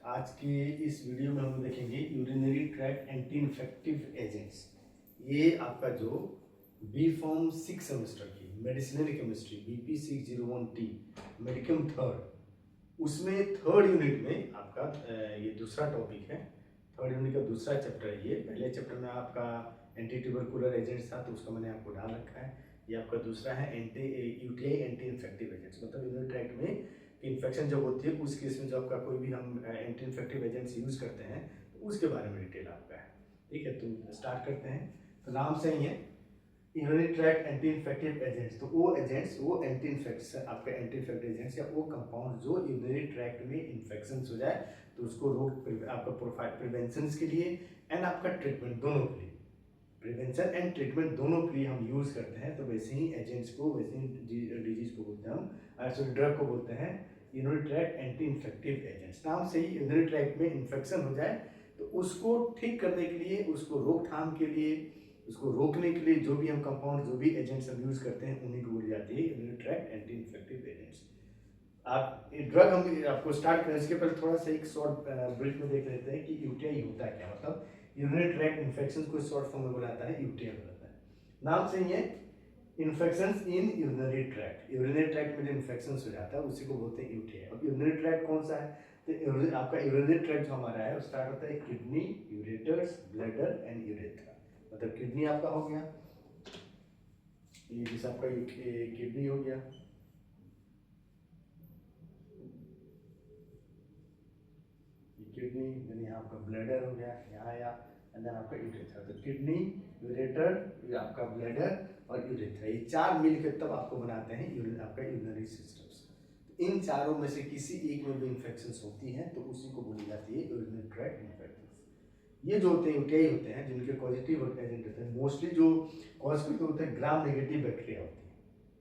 आज की इस वीडियो में हम लोग देखेंगे urinary tract anti infective agents. ये आपका जो बी फॉर्म 6 सेमेस्टर की medicinal chemistry BP601T Medicom third, उसमें थर्ड यूनिट में आपका ये दूसरा टॉपिक है। थर्ड यूनिट का दूसरा चैप्टर है ये। पहले चैप्टर में आपका एंटी ट्यूबरकुलर एजेंट्स था, तो उसको मैंने आपको डाल रखा है। ये आपका दूसरा है anti UTI anti infective agents, मतलब यूरिनरी ट्रैक्ट में इन्फेक्शन जब होती है उस केस में जब आपका कोई भी हम एंटी इन्फेक्टिव एजेंट्स यूज करते हैं तो उसके बारे में डिटेल आपका है। ठीक है, तो स्टार्ट करते हैं। तो नाम से ही है urinary tract anti infective agents, तो वो एजेंट्स, वो एंटी इन्फेक्शन आपके एंटी इन्फेक्टिव एजेंट्स या वो कंपाउंड जो यूरिनरी ट्रैक्ट में इन्फेक्शन हो जाए तो उसको रोग आपका प्रोफाइल प्रिवेंशन के लिए एंड आपका ट्रीटमेंट दोनों के लिए, प्रिवेंशन एंड ट्रीटमेंट दोनों के लिए हम यूज करते हैं। तो वैसे ही एजेंट्स को, वैसे ही डिजीज को बोलते हैं हम, सॉरी ड्रग को बोलते हैं urinary tract anti infective agents. नाम से ही यूरिनरी ट्रैक्ट में इन्फेक्शन हो जाए तो उसको ठीक करने के लिए, उसको रोकथाम के लिए, उसको रोकने के लिए जो भी हम कंपाउंड, जो भी एजेंट्स हम यूज करते हैं उन्हीं को बोली जाती है urinary tract anti infective agents. आप ड्रग हम आपको स्टार्ट करें इसके पहले थोड़ा सा एक शॉर्ट ब्रीफ में देख लेते हैं कि यूटीआई होता है क्या। मतलब यूरिनरी ट्रैक्ट इन्फेक्शन को शॉर्ट फॉर्म में बुलाता है यूटीआई बुलाता है। नाम से ही है इन्फेक्शंस इन यूरिनरी ट्रैक्ट। यूरिनरी ट्रैक्ट में जो इन्फेक्शन हो जाता है उसी को बोलते हैं यूटीआई। अब यूरिनरी ट्रैक्ट कौन सा है? तो आपका यूरिनरी ट्रैक्ट जो हमारा है वो स्टार्ट होता है kidney, ureters, bladder and urethra. मतलब किडनी आपका हो गया, ये जैसे आपका किडनी हो गया, किडनी, देन यहाँ आपका ब्लैडर हो गया यहाँ या, एंड देन आपका यूरेथ्रा। तो किडनी, यूरेटर, आपका ब्लैडर और यूरेथ्रा, ये चार मिलकर तब आपको बनाते हैं आपका यूरिनरी सिस्टम्स। तो इन चारों में से किसी एक में भी इन्फेक्शंस होती हैं तो उसी को बोली जाती है यूरिनरी ट्रैक्ट इन्फेक्शंस। ये जो होते हैं यूटीआई होते हैं जिनके पॉजिटिव एजेंट होते हैं, मोस्टली जो कॉज करते होते हैं ग्राम नेगेटिव बैक्टीरिया होती है।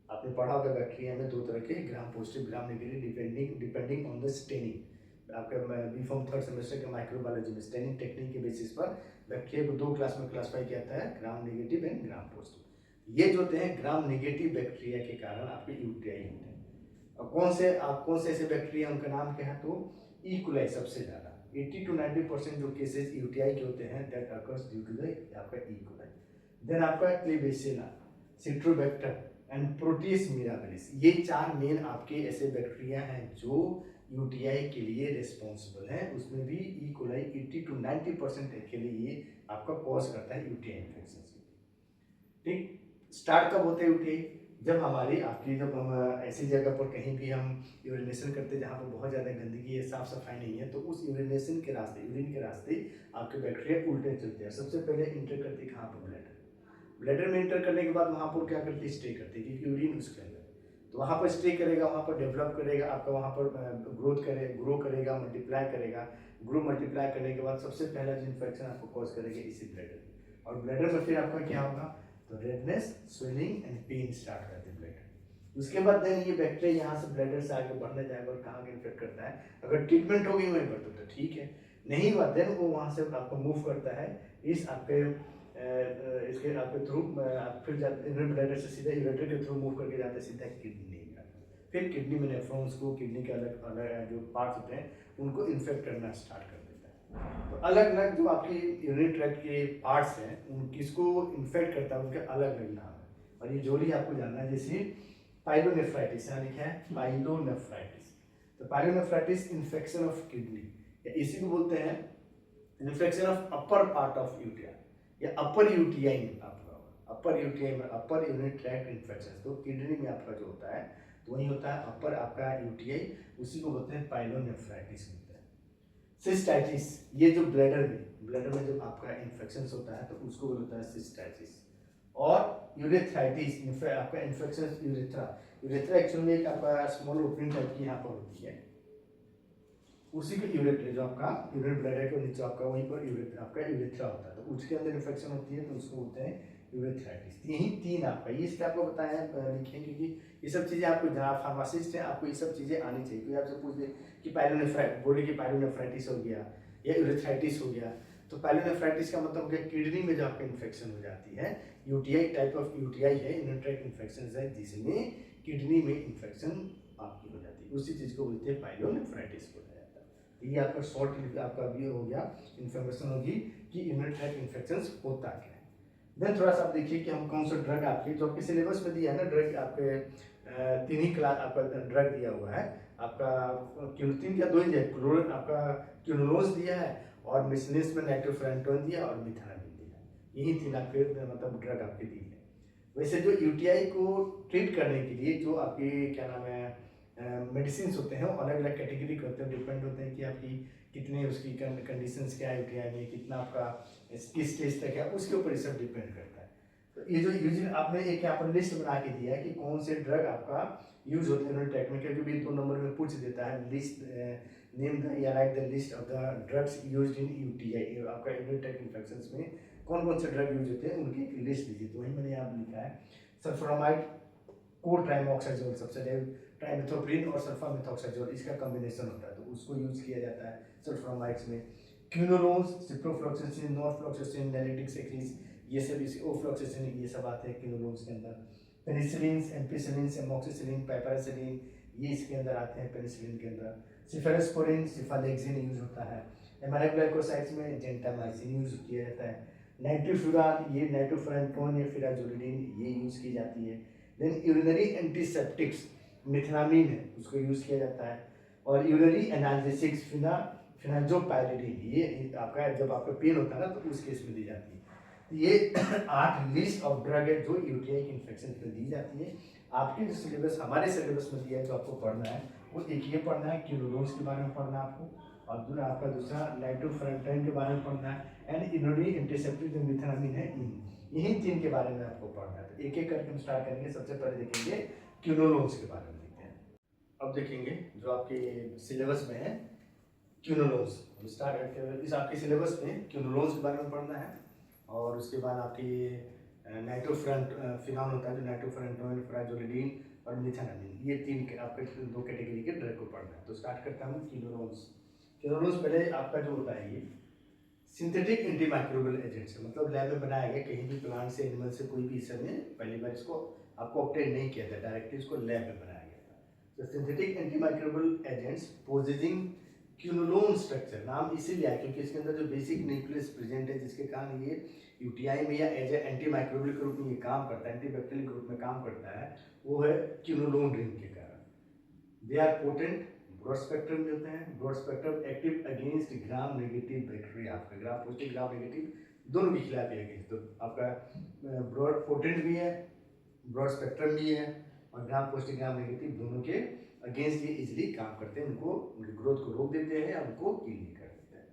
आपने पढ़ा होगा बैक्टीरिया में दो तरह के, ग्राम positive, gram negative, depending on the staining. आपके बी फॉर्म थर्ड सेमेस्टर के माइक्रोबायोलॉजी में स्टेनिंग टेक्निक के बेसिस पर बैक्टीरिया को दो क्लास में क्लासिफाई किया जाता है, gram negative and gram positive. ये जो होते हैं ग्राम नेगेटिव बैक्टीरिया के कारण आपके यूटीआई होते हैं। और कौन से ऐसे बैक्टीरिया, उनका नाम क्या है? तो ई कोलाई सबसे ज्यादा 80 to 90% जो केसेस यूटीआई के होते हैं that occurs due to the आपका ई कोलाई। देन आपका Klebsiella, Citrobacter and Proteus mirabilis, ये चार मेन आपके ऐसे बैक्टीरिया हैं जो यूटीआई के लिए रिस्पॉन्सिबल है। उसमें भी ई कोलाई 80 to 90% के लिए ये आपका कॉज करता है यूटीआई इन्फेक्शन। ठीक, स्टार्ट कब होते हैं यूटीआई? जब हमारी आपकी, जब हम ऐसी जगह पर कहीं भी हम यूरिनेशन करते हैं जहाँ पर बहुत ज़्यादा गंदगी है, साफ सफाई नहीं है, तो उस यूरिनेशन के रास्ते, यूरिन के रास्ते आपके बैक्टीरिया उल्टे चलते हैं। सबसे पहले इंटर करते हैं कहाँ पर? ब्लैडर। ब्लैडर में इंटर करने के बाद वहाँ पर क्या करते हैं? स्टे करते हैं, क्योंकि यूरिन उसके अंदर, तो वहाँ पर स्टे करेगा, वहाँ पर डेवलप करेगा, आपका वहाँ पर ग्रो करेगा, मल्टीप्लाई करेगा। ग्रो मल्टीप्लाई करने के बाद सबसे पहला जो इन्फेक्शन आपको कॉज करेगा इसी ब्लैडर में, और ब्लैडर में फिर आपका क्या होगा? तो redness, swelling and pain start हो जाते हैं ब्लैडर। उसके बाद देन ये बैक्टीरिया यहाँ से ब्लैडर से आगे बढ़ने जाएगा और कहाँ इन्फेक्ट करता है? अगर ट्रीटमेंट होगी वहीं पर तो ठीक है, नहीं हुआ देन वो वहाँ से आपको मूव करता है इस आपके इसके आपके थ्रू, फिर ब्लैडर से सीधा यूरेटर के थ्रू मूव करके जाते हैं सीधा किडनी में। फिर किडनी में नेफ्रॉन्स को, किडनी के अलग अलग जो पार्ट्स होते हैं उनको इन्फेक्ट करना स्टार्ट कर देता है। तो अलग अलग जो आपकी यूरिनरी ट्रैक्ट के पार्ट्स हैं उन किसको इन्फेक्ट करता है, उनके अलग अलग नाम है, और ये जोड़ी आपको जानना है। जैसे पाइलोनेफ्राइटिस, यहाँ लिखा है पाइलोनेफ्राइटिस। तो पाइलोनेफ्राइटिस इन्फेक्शन ऑफ किडनी, या इसी को बोलते हैं infection of upper part of UTI या अपर यूटीआई में आपका, अपर यूटीआई में अपर यूरिनरी ट्रैक्ट इन्फेक्शन। तो किडनी में आपका जो होता है तो वही होता है अपर आपका यूटीआई, उसी को बोलते हैं पाइलोनेफ्राइटिस होता है। सिस्टाइटिस, ये जो ब्लैडर में जब आपका इन्फेक्शन होता है तो उसको बोलता है सिस्टाइटिस। और यूरेथ्राइटिस, आपका इन्फेक्शन यूरेथ्रा, यूरेथ्रा एक्चुअली में एक आपका स्मॉल ओपनिंग टाइप की यहाँ पर होती है, उसी के यूरेथ्रा जो आपका यूरिनरी ब्लैडर के नीचे आपका वहीं पर आपका यूरेथ्रा होता है, तो उसके अंदर इन्फेक्शन होती है तो उसको बोलते हैं यूरेथ्राइटिस। यही तीन आपका, ये इसलिए आपको बताया लिखें क्योंकि ये सब चीज़ें आपको, जहाँ फार्मासिस्ट हैं आपको ये सब चीज़ें आनी चाहिए। कोई आपसे पूछ दे कि बोले कि पाइलोनेफ्राइटिस हो गया या यूरेथ्राइटिस हो गया, तो पाइलोनेफ्राइटिस का मतलब क्या? किडनी में जो आपका इन्फेक्शन हो जाती है, यूटीआई टाइप ऑफ यूटीआई है, यूरिनरी ट्रैक्ट इन्फेक्शन है जिसमें किडनी में इन्फेक्शन आपकी हो जाती है, उसी चीज़ को बोलते हैं पाइलोनेफ्राइटिस बोला जाता है। ये आपका शॉर्ट आपका व्यू हो गया, इन्फॉर्मेशन होगी कि यूरिनरी ट्रैक्ट इन्फेक्शन होता क्या है। देन थोड़ा सा आप देखिए कि हम कौन सा ड्रग आपके जो आपके सिलेबस में दिया है ना, ड्रग आपके 3 ही क्लास आपका ड्रग दिया हुआ है आपका, 3 या 2 ही है, आपका क्यूनोलोज दिया है और मिसलिस में नाइट्रोफेरेंटोन दिया और मिथानामिन दिया, यही 3 आपके मतलब ड्रग आपके दी है। वैसे जो यूटीआई को ट्रीट करने के लिए जो आपकी क्या नाम है मेडिसिन होते हैं, वो अलग अलग कैटेगरी के होते हैं, डिपेंड होते हैं कि आपकी कितने उसकी कंडीशंस क्या है यूटीआई में, कितना आपका किस स्टेज तक है, उसके ऊपर ये सब डिपेंड करता है। तो ये जो यूज आपने एक यहाँ पर लिस्ट बना के दिया है कि कौन से ड्रग आपका यूज होते हैं टेक्निकल, क्योंकि 2 नंबर में पूछ देता है लिस्ट, नेम द या right the list of the drugs used in UTI, आपका यूरिनरी ट्रैक्ट इन्फेक्शंस में कौन कौन से ड्रग यूज होते हैं उनकी एक लिस्ट दीजिए। तो वही मैंने यहाँ लिखा है सल्फोनामाइड, कोट्राइमोक्साजोल, सबसे ट्राइमेथोप्रिन और सल्फामेथोक्साजोल, इसका कॉम्बिनेशन होता है तो उसको यूज किया जाता है सल्फोनामाइड्स में। क्यूनोलोज, सिप्रोफ्लॉक्सासिन, नॉरफ्लॉक्सासिन, नैलिटिक एक्सिस, ये सब इस ओफ्लॉक्सासिन, ये सब आते हैं क्यूनोलोज के अंदर। पेनिसिलिन, एम्पिसिलिन, एमोक्सिसिलिन, पाइपरासिलिन, ये इसके अंदर आते हैं पेनिसिलिन के अंदर। सिफेरस्पोरिन, सिफालेक्सिन यूज होता है। एमाइलोग्लाइकोसाइड्स में जेंटामाइसिन यूज किया जाता है। नाइट्रोफ्यूरान, ये नाइट्रोफेरेंटोन या फिराजोलिडीन, ये यूज की जाती है। देन यूरिनरी एंटीसेप्टिक्स, मिथनामिन है, उसको यूज किया जाता है। और यूरिनरी एनाल्जेसिक्स, फिनाजोपायरिडीन, ये आपका जब आपका पेन होता है ना तो उस केस में दी जाती है। ये 8 लिस्ट ऑफ ड्रग है जो यूटीआई के इन्फेक्शन पे दी जाती है। आपके जो सिलेबस हमारे सिलेबस में दिया है जो आपको पढ़ना है, वो एक ये पढ़ना है क्यूनोलोज के बारे में पढ़ना है आपको, और आपका दूसरा नाइट्रोफेरेंटोन के बारे में पढ़ना है, एंड यूरिनरी एंटीसेप्टिक जो मिथनामिन है, यही 3 के बारे में आपको पढ़ना है। तो एक एक करके हम स्टार्ट करेंगे। सबसे पहले देखेंगे क्यूनोलोज के बारे में देखते हैं। अब देखेंगे जो आपके सिलेबस में है क्यूनोलोज, स्टार्ट करते हैं। इस आपके सिलेबस में क्यूनोलोज के बारे में पढ़ना है, और उसके बाद आपकी नाइट्रोफिनॉन होता है जो नाइट्रोफेरेंटोन, फिराजोलिडीन और मिथानामिन, ये 3 आपके 2 कैटेगरी के ड्रग को पढ़ना है। तो स्टार्ट करता हूँ क्यूनोलोज। क्यूनोलोज पहले आपका जो होता है ये सिंथेटिक एंटीमाइक्रोबियल एजेंट्स है, मतलब लैब में बनाया गया, कहीं भी प्लांट से, एनिमल से, कोई भी इस समय पहली बार इसको आपको ऑब्टेन नहीं किया था, डायरेक्टली इसको लैब में बनाया गया था। तो synthetic antimicrobial agents possessing quinolone structure, नाम इसीलिए आया क्योंकि इसके अंदर जो बेसिक न्यूक्लियस प्रेजेंट है, जिसके कारण ये यूटीआई में या एज ए एंटीमाइक्रोबियल के रूप में ये काम करता है, एंटीबैक्टीरियल के रूप में काम करता है, वो है क्यूनोलोन रिंग के कारण। They are potent, broad spectrum में होते हैं, broad spectrum active against gram negative bacteria, आपका ग्राम पॉजिटिव ग्राम नेगेटिव दोनों के खिलाफ है अगेंस्ट। तो आपका ब्रॉड पोटेंट भी है, ब्रॉड स्पेक्ट्रम भी है, और ग्राम पॉजिटिव ग्राम नेगेटिव दोनों के अगेंस्ट ये इजिली काम करते हैं, उनको उनकी ग्रोथ को रोक देते हैं, उनको किल नहीं कर देते हैं।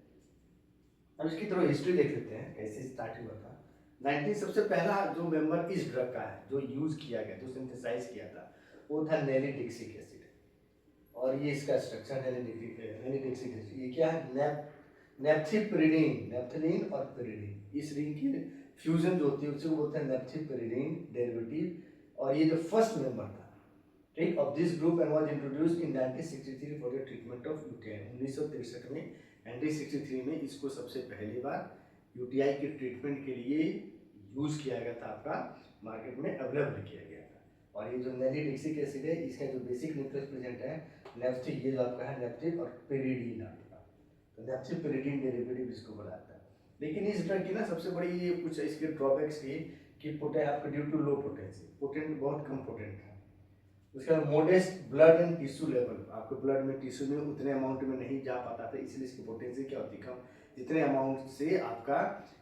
अब इसकी थोड़ा हिस्ट्री देख लेते हैं कैसे स्टार्ट हुआ था। 19 सबसे पहला जो मेंबर इस ड्रग का है जो यूज किया गया, जो सिंथेसाइज किया था, वो था नैलिडिक्सिक एसिड, और ये इसका स्ट्रक्चर नैलिडिक्सिक एसिड, ये क्या है, नेप्थिपिरिडीन, नेप्थलीन और पिरिडीन, इस रिंग की फ्यूजन जो होती है उसको बोलते हैं नेप्थिपिरिडीन डेरिवेटिव, और ये जो फर्स्ट मेंबर था ठीक of this group and was introduced in 1963 for the treatment of UTI. 1963 में 1963 में इसको सबसे पहली बार यूटीआई के ट्रीटमेंट के लिए यूज किया गया था, आपका मार्केट में अवेलेबल किया गया था। और ये जो नैलिडिक्सिक एसिड है, इसका जो बेसिक न्यूक्लियस प्रेजेंट है नेप्थिक, ये जो आपका है नेप्थिक और पेरिडीन आपका, तो नेप्थिक पेरिडीन डेरिवेटिव इसको बनाता है। लेकिन इस ड्रग की ना सबसे बड़ी ये कुछ इसके ड्रॉबैक्स थी कि पोटेंट आपका due to low potency, potent बहुत कम पोटेंट था। उसका modest blood and tissue level, आपके ब्लड में टिश्यू में उतने अमाउंट में नहीं जा पाता था, इसलिए इसकी पोटेंसी क्या होती कम, जितने अमाउंट से आपका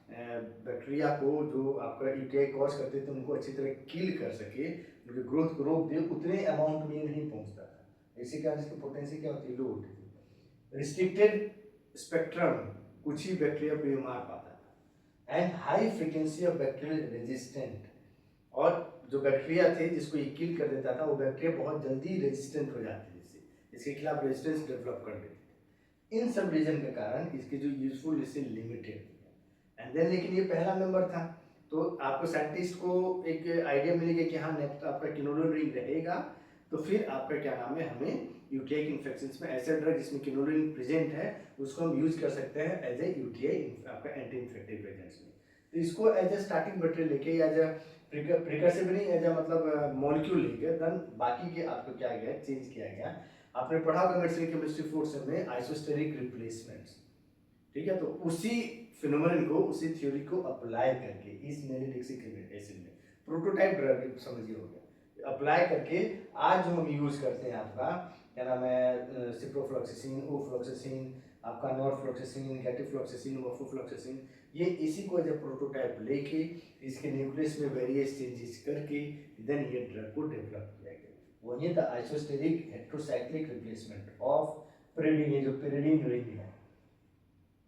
बैक्टीरिया को जो आपका यूटीआई कॉज करते थे उनको अच्छी तरह किल कर सके, उनकी ग्रोथ को रोक दे, उतने अमाउंट में नहीं पहुंचता था, इसी कारण इसकी पोटेंसी क्या होती है, लो होती थी। रिस्ट्रिक्टेड स्पेक्ट्रम, कुछ ही बैक्टीरिया को ये मार पाता था, and high frequency of bacterial resistant, और जो बैक्टीरिया थे जिसको ये किल कर देता था वो बैक्टीरिया बहुत जल्दी रेजिस्टेंट हो जाते थे, इसके खिलाफ रेजिस्टेंस डेवलप कर देते थे। इन सब रीजन के कारण इसकी जो यूजफुल इससे लिमिटेड, एंड देन लेकिन ये पहला मेंबर था, तो आपको साइंटिस्ट को एक आइडिया मिलेगा कि हाँ आपका क्यूनोलोन रिंग रहेगा, तो फिर आपका क्या नाम है, हमें यूटीआई के इन्फेक्शंस में ऐसा ड्रग जिसमें क्यूनोलोन प्रेजेंट है उसको हम यूज कर सकते हैं एज ए यूटीआई आपका एंटी इन्फेक्टिव एजेंट्स में। तो इसको एज ए स्टार्टिंग मटेरियल लेके, एज ए प्रिकर्सिव नहीं, एज ए मतलब मॉलिक्यूल लेके, देन बाकी के आपको क्या गया चेंज किया गया आपने पढ़ा होगा मेडिसिन केमिस्ट्री फोर्थ सेम में आइसोस्टेरिक रिप्लेसमेंट्स, ठीक है। तो उसी फिनोमेनन को, उसी थ्योरी को अप्लाई करके इस नेलिडिक्सिक एसिड में प्रोटोटाइप ड्रग समझिए हो गया, अप्लाई करके आज जो हम यूज करते हैं आपका क्या नाम है सिप्रोफ्लॉक्सासिन, ओफ्लॉक्सासिन, आपका नॉरफ्लॉक्सासिन, कैटिफ्लॉक्सासिन, वोफोफ्लॉक्सासिन, ये इसी को जब प्रोटोटाइप लेके इसके न्यूक्लियस में वेरियस चेंजेस करके देन ये ड्रग को डेवलप किया गया। वही था आइसोस्टेरिक हेटेरोसाइक्लिक रिप्लेसमेंट ऑफ pyridine, ये जो pyridine रिंग है,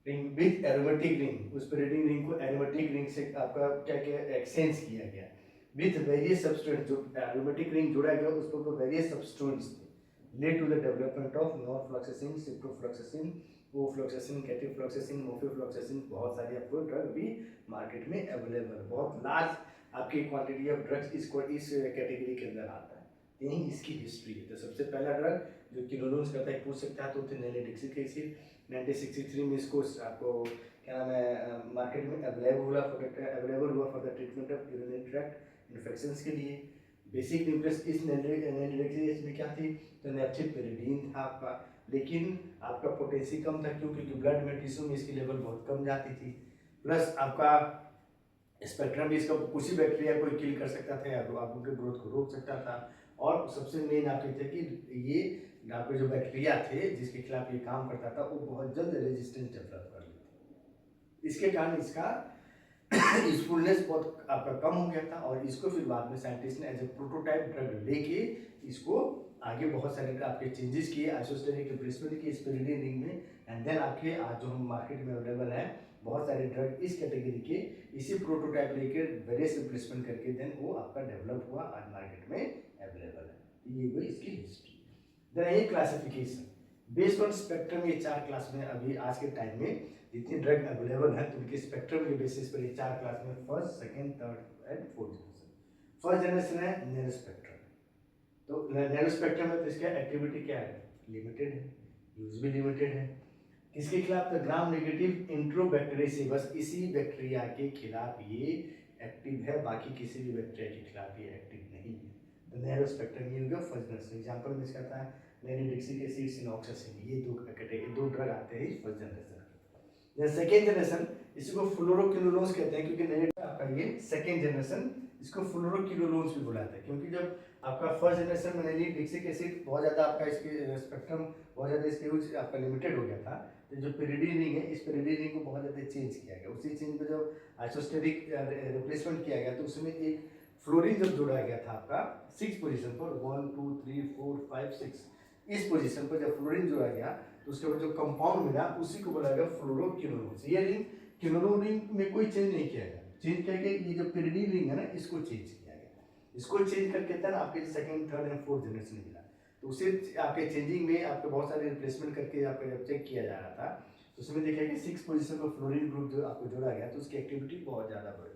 रिंग विद एरोमेटिक रिंग, उस pyridine रिंग को एरोमेटिक रिंग से आपका क्या क्या एक्सचेंज किया गया विद वेरियस सब्सटेंस, जो एरोमेटिक रिंग जुड़ा गया उस पर various substance lead to the development of norfloxacin, ciprofloxacin, ofloxacin, कैटिफ्लॉक्सासिन, मोफिफ्लॉक्सासिन, बहुत सारी आपको ड्रग भी मार्केट में अवेलेबल, बहुत लार्ज आपकी क्वांटिटी ऑफ ड्रग्स इस कैटेगरी के अंदर आता है। यही इसकी हिस्ट्री है। तो सबसे पहला ड्रग जो किनोलोन्स करता है पूछ सकता है तो थे नेलिडिक्सिक एसिड, 1963 में इसको आपको क्या नाम है मार्केट में अवेलेबल हुआ for the treatment of urinary tract infections के लिए। बेसिक न्यूक्लियस इस नेलिडिक्सिक एसिड में क्या थी, तो नेप्थिक पेरिडीन था आपका, लेकिन आपका पोटेंसी कम था क्योंकि ब्लड में टिश्यू में इसकी लेवल बहुत कम जाती थी, प्लस आपका स्पेक्ट्रम भी इसका कुछ ही बैक्टीरिया को किल कर सकता था या आपको के ग्रोथ को रोक सकता था, और सबसे मेन आपके थे कि ये आपके जो बैक्टीरिया थे जिसके खिलाफ ये काम करता था वो बहुत जल्द रेजिस्टेंस डेवलप कर लेते। इसके कारण इसका यूजफुलनेस बहुत आपका कम हो गया था, और इसको फिर बाद में साइंटिस्ट ने एज ए प्रोटोटाइप ड्रग लेके इसको आगे बहुत सारे आपके चेंजेस किए, आइसोस्टेरिक रिप्लेसमेंट की स्पिरिडिन रिंग में, एंड देन आपके आज जो हम मार्केट में अवेलेबल है बहुत सारे ड्रग इस कैटेगरी के इसी प्रोटोटाइप लेके वेरियस रिप्लेसमेंट करके देन वो आपका डेवलप हुआ, आज मार्केट में अवेलेबल है। ये हुई इसकी हिस्ट्री। देन ये क्लासिफिकेशन बेस्ड ऑन स्पेक्ट्रम, ये 4 क्लास में अभी आज के टाइम में जितनी ड्रग अवेलेबल है तो उनके स्पेक्ट्रम के बेसिस पर ये 4 क्लास में first, second, third and fourth generation. First generation है नैनो स्पेक्ट्रम। तो नैनो स्पेक्ट्रम में तो इसका एक्टिविटी क्या है, लिमिटेड है, यूज भी लिमिटेड है। किसके खिलाफ, तो ग्राम नेगेटिव इंट्रोबैक्टीरिया, बस इसी बैक्टीरिया के खिलाफ ये एक्टिव है, बाकी किसी भी बैक्टीरिया के खिलाफ ये एक्टिव नहीं है। तो नैनो स्पेक्ट्रम ये हो गया फर्स्ट जनरेशन। एग्जांपल मिस करता है नेलिडिक्सिक एसिड, सिनॉक्सासिन, ये दो ड्रग आते हैं फर्स्ट जनरेशन। सेकेंड जनरेशन इसको फ्लोरोक्विनोलोन्स कहते हैं, क्योंकि आपका ये सेकेंड जनरेशन इसको फ्लोरोक्विनोलोन्स भी बुलाते हैं, क्योंकि जब आपका फर्स्ट जनरेशन में नेलिडिक्सिक एसिड बहुत ज़्यादा आपका इसके स्पेक्ट्रम बहुत ज़्यादा इसके यूज आपका लिमिटेड हो गया था, तो जो पेरिडीन रिंग है इस पेरिडीन रिंग को बहुत ज़्यादा चेंज किया गया। उसी चेंज में जब आइसोस्टेरिक रिप्लेसमेंट किया गया तो उसमें एक फ्लोरीन जब जोड़ा गया था आपका 6 पोजीशन पर, 1 2 3 4 5 6 इस पोजीशन पर जब फ्लोरीन जोड़ा गया तो उसके बाद जो कंपाउंड मिला उसी को बोला गया फ्लोरोक्विनोलोन्स। ये रिंग क्विनोलोन रिंग में कोई चेंज नहीं किया गया, चेंज करके ये जो पेरिडीन रिंग है ना इसको चेंज किया गया, इसको चेंज करके तब आपके second, third and fourth generation मिला। तो उसे आपके चेंजिंग में आपके बहुत सारे रिप्लेसमेंट करके आपका जब चेक किया जा रहा था तो उसमें देखा कि 6 पोजीशन पर फ्लोरीन ग्रुप जो आपको जोड़ा गया तो उसकी एक्टिविटी बहुत ज़्यादा बढ़ गई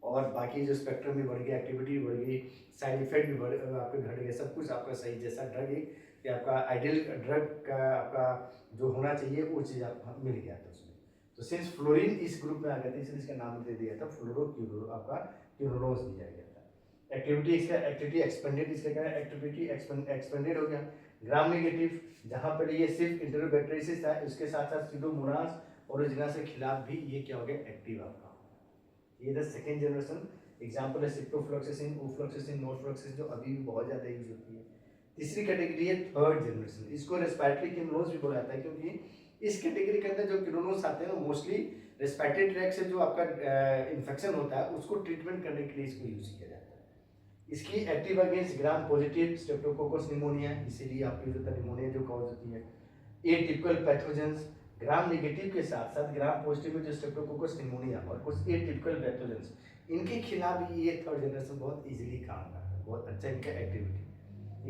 और बाकी जो स्पेक्ट्रम भी बढ़ गया, एक्टिविटी बढ़ गई, साइड इफेक्ट भी आपके घट गए, सब कुछ आपका सही जैसा ड्रग है कि आपका आइडियल ड्रग का आपका जो होना चाहिए वो चीज़ आप मिल गया था उसमें। तो सिंस फ्लोरीन इस ग्रुप में आ गया था इसलिए इसका नाम दे दिया था फ्लोरोक्विनोलो, आपका क्विनोलोन्स दिया गया था। एक्टिविटी इसका एक्टिविटी एक्सपेंडेड, इसका क्या है एक्टिविटी एक्सपेंडेड हो गया। ग्राम नेगेटिव जहाँ पर ये सिर्फ इंटरोबैक्टीरियसिस था उसके साथ साथ सीडोमोनास ओरिजिनस के खिलाफ भी ये क्या हो गया एक्टिव आपका। ये द सेकेंड जनरेशन एग्जांपल है सिप्रोफ्लॉक्सासिन, ओफ्लॉक्सासिन, नॉरफ्लॉक्सासिन जो अभी भी बहुत ज़्यादा यूज होती है। तीसरी कैटेगरी है थर्ड जनरेशन, इसको रेस्पिरेटरी क्विनोलोन्स भी बोला जाता है क्योंकि इस कैटेगरी के अंदर जो क्विनोलोन्स आते हैं वो मोस्टली रेस्पिरेटरी ट्रैक से जो आपका इन्फेक्शन होता है उसको ट्रीटमेंट करने के लिए इसको यूज किया जाता है। इसकी active against gram positive Streptococcus pneumonia, इसीलिए आपकी जो निमोनिया जो कॉज होती है। एटिपिकल पैथोजेंस ग्राम नेगेटिव के साथ साथ ग्राम पॉजिटिव में जो स्ट्रेप्टोकोकस निमोनिया और कुछ एटिपिकल पैथोजेंस इनके खिलाफ भी ये थर्ड जनरेशन बहुत इजीली काम करता है, बहुत अच्छा इनका एक्टिविटी।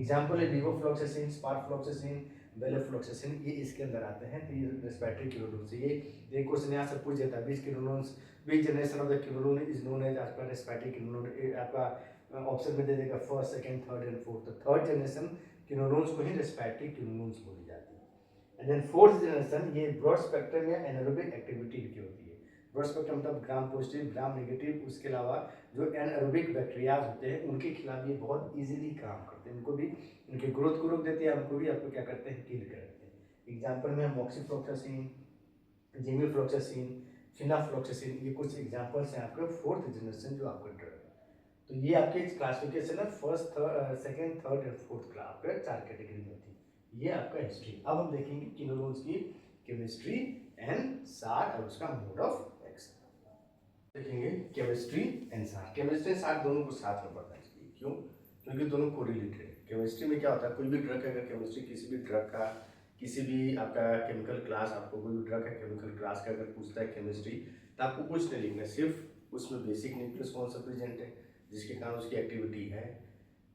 एग्जांपल है लिवोफ्लॉक्सासिन, स्पारफ्लॉक्सासिन, वेलोफ्लॉक्सासिन, ये इसके अंदर आते हैं। तो ये रेस्पिरेटरी क्विनोलोन्स, ये एक क्वेश्चन यहाँ से पूछ जाता है which quinolones which generation of the quinolone is known as आपका रेस्पिरेटरी क्विनोलोन, आपका ऑप्शन में दे देगा first, second, third and fourth. तो थर्ड जनरेशन क्विनोलोन्स को ही रेस्पिरेटरी क्विनोलोन्स बोली जाती है। एंड देन फोर्थ जनरेशन ये ब्रॉड स्पेक्ट्रम या एनारोबिक एक्टिविटी की होती है। प्रोडक्ट्स का क्या मतलब ग्राम पॉजिटिव, ग्राम नेगेटिव। उसके अलावा जो एनएरोबिक बैक्टीरियाज होते हैं उनके खिलाफ ये बहुत इजीली काम करते हैं, उनको भी उनकी ग्रोथ को रोक देते हैं, उनको भी आपको क्या करते हैं, किल करते हैं। एग्जाम्पल में मॉक्सीफ्लोक्सासिन, जिमिफ्लोक्सासिन, फिनाफ्लोक्सासिन, ये कुछ एग्जाम्पल्स हैं आपके 4th जनरेशन जो आपका ड्रग है। तो ये आपके क्लासिफिकेशन है 1st, 2nd, 3rd and 4th class, आपके 4 कैटेगरी में होती है। ये आपका हिस्ट्री। अब हम देखेंगे किनोलोन्स की केमिस्ट्री एंड सार और उसका मोड ऑफ एक्शन। देखेंगे केमिस्ट्री एंड सार। केमिस्ट्री एंड सार दोनों को साथ में पढ़ना चाहिए। क्यों? क्योंकि दोनों कोरिलेटेड है। केमिस्ट्री में क्या होता है, कोई भी ड्रग है, अगर केमिस्ट्री किसी भी ड्रग का, किसी भी आपका केमिकल क्लास, आपको कोई भी ड्रग का केमिकल क्लास का अगर पूछता है केमिस्ट्री, तो आपको कुछ नहीं लिखना, सिर्फ उसमें बेसिक न्यूक्लियस कौन सा प्रेजेंट है, जिसके कारण उसकी एक्टिविटी है,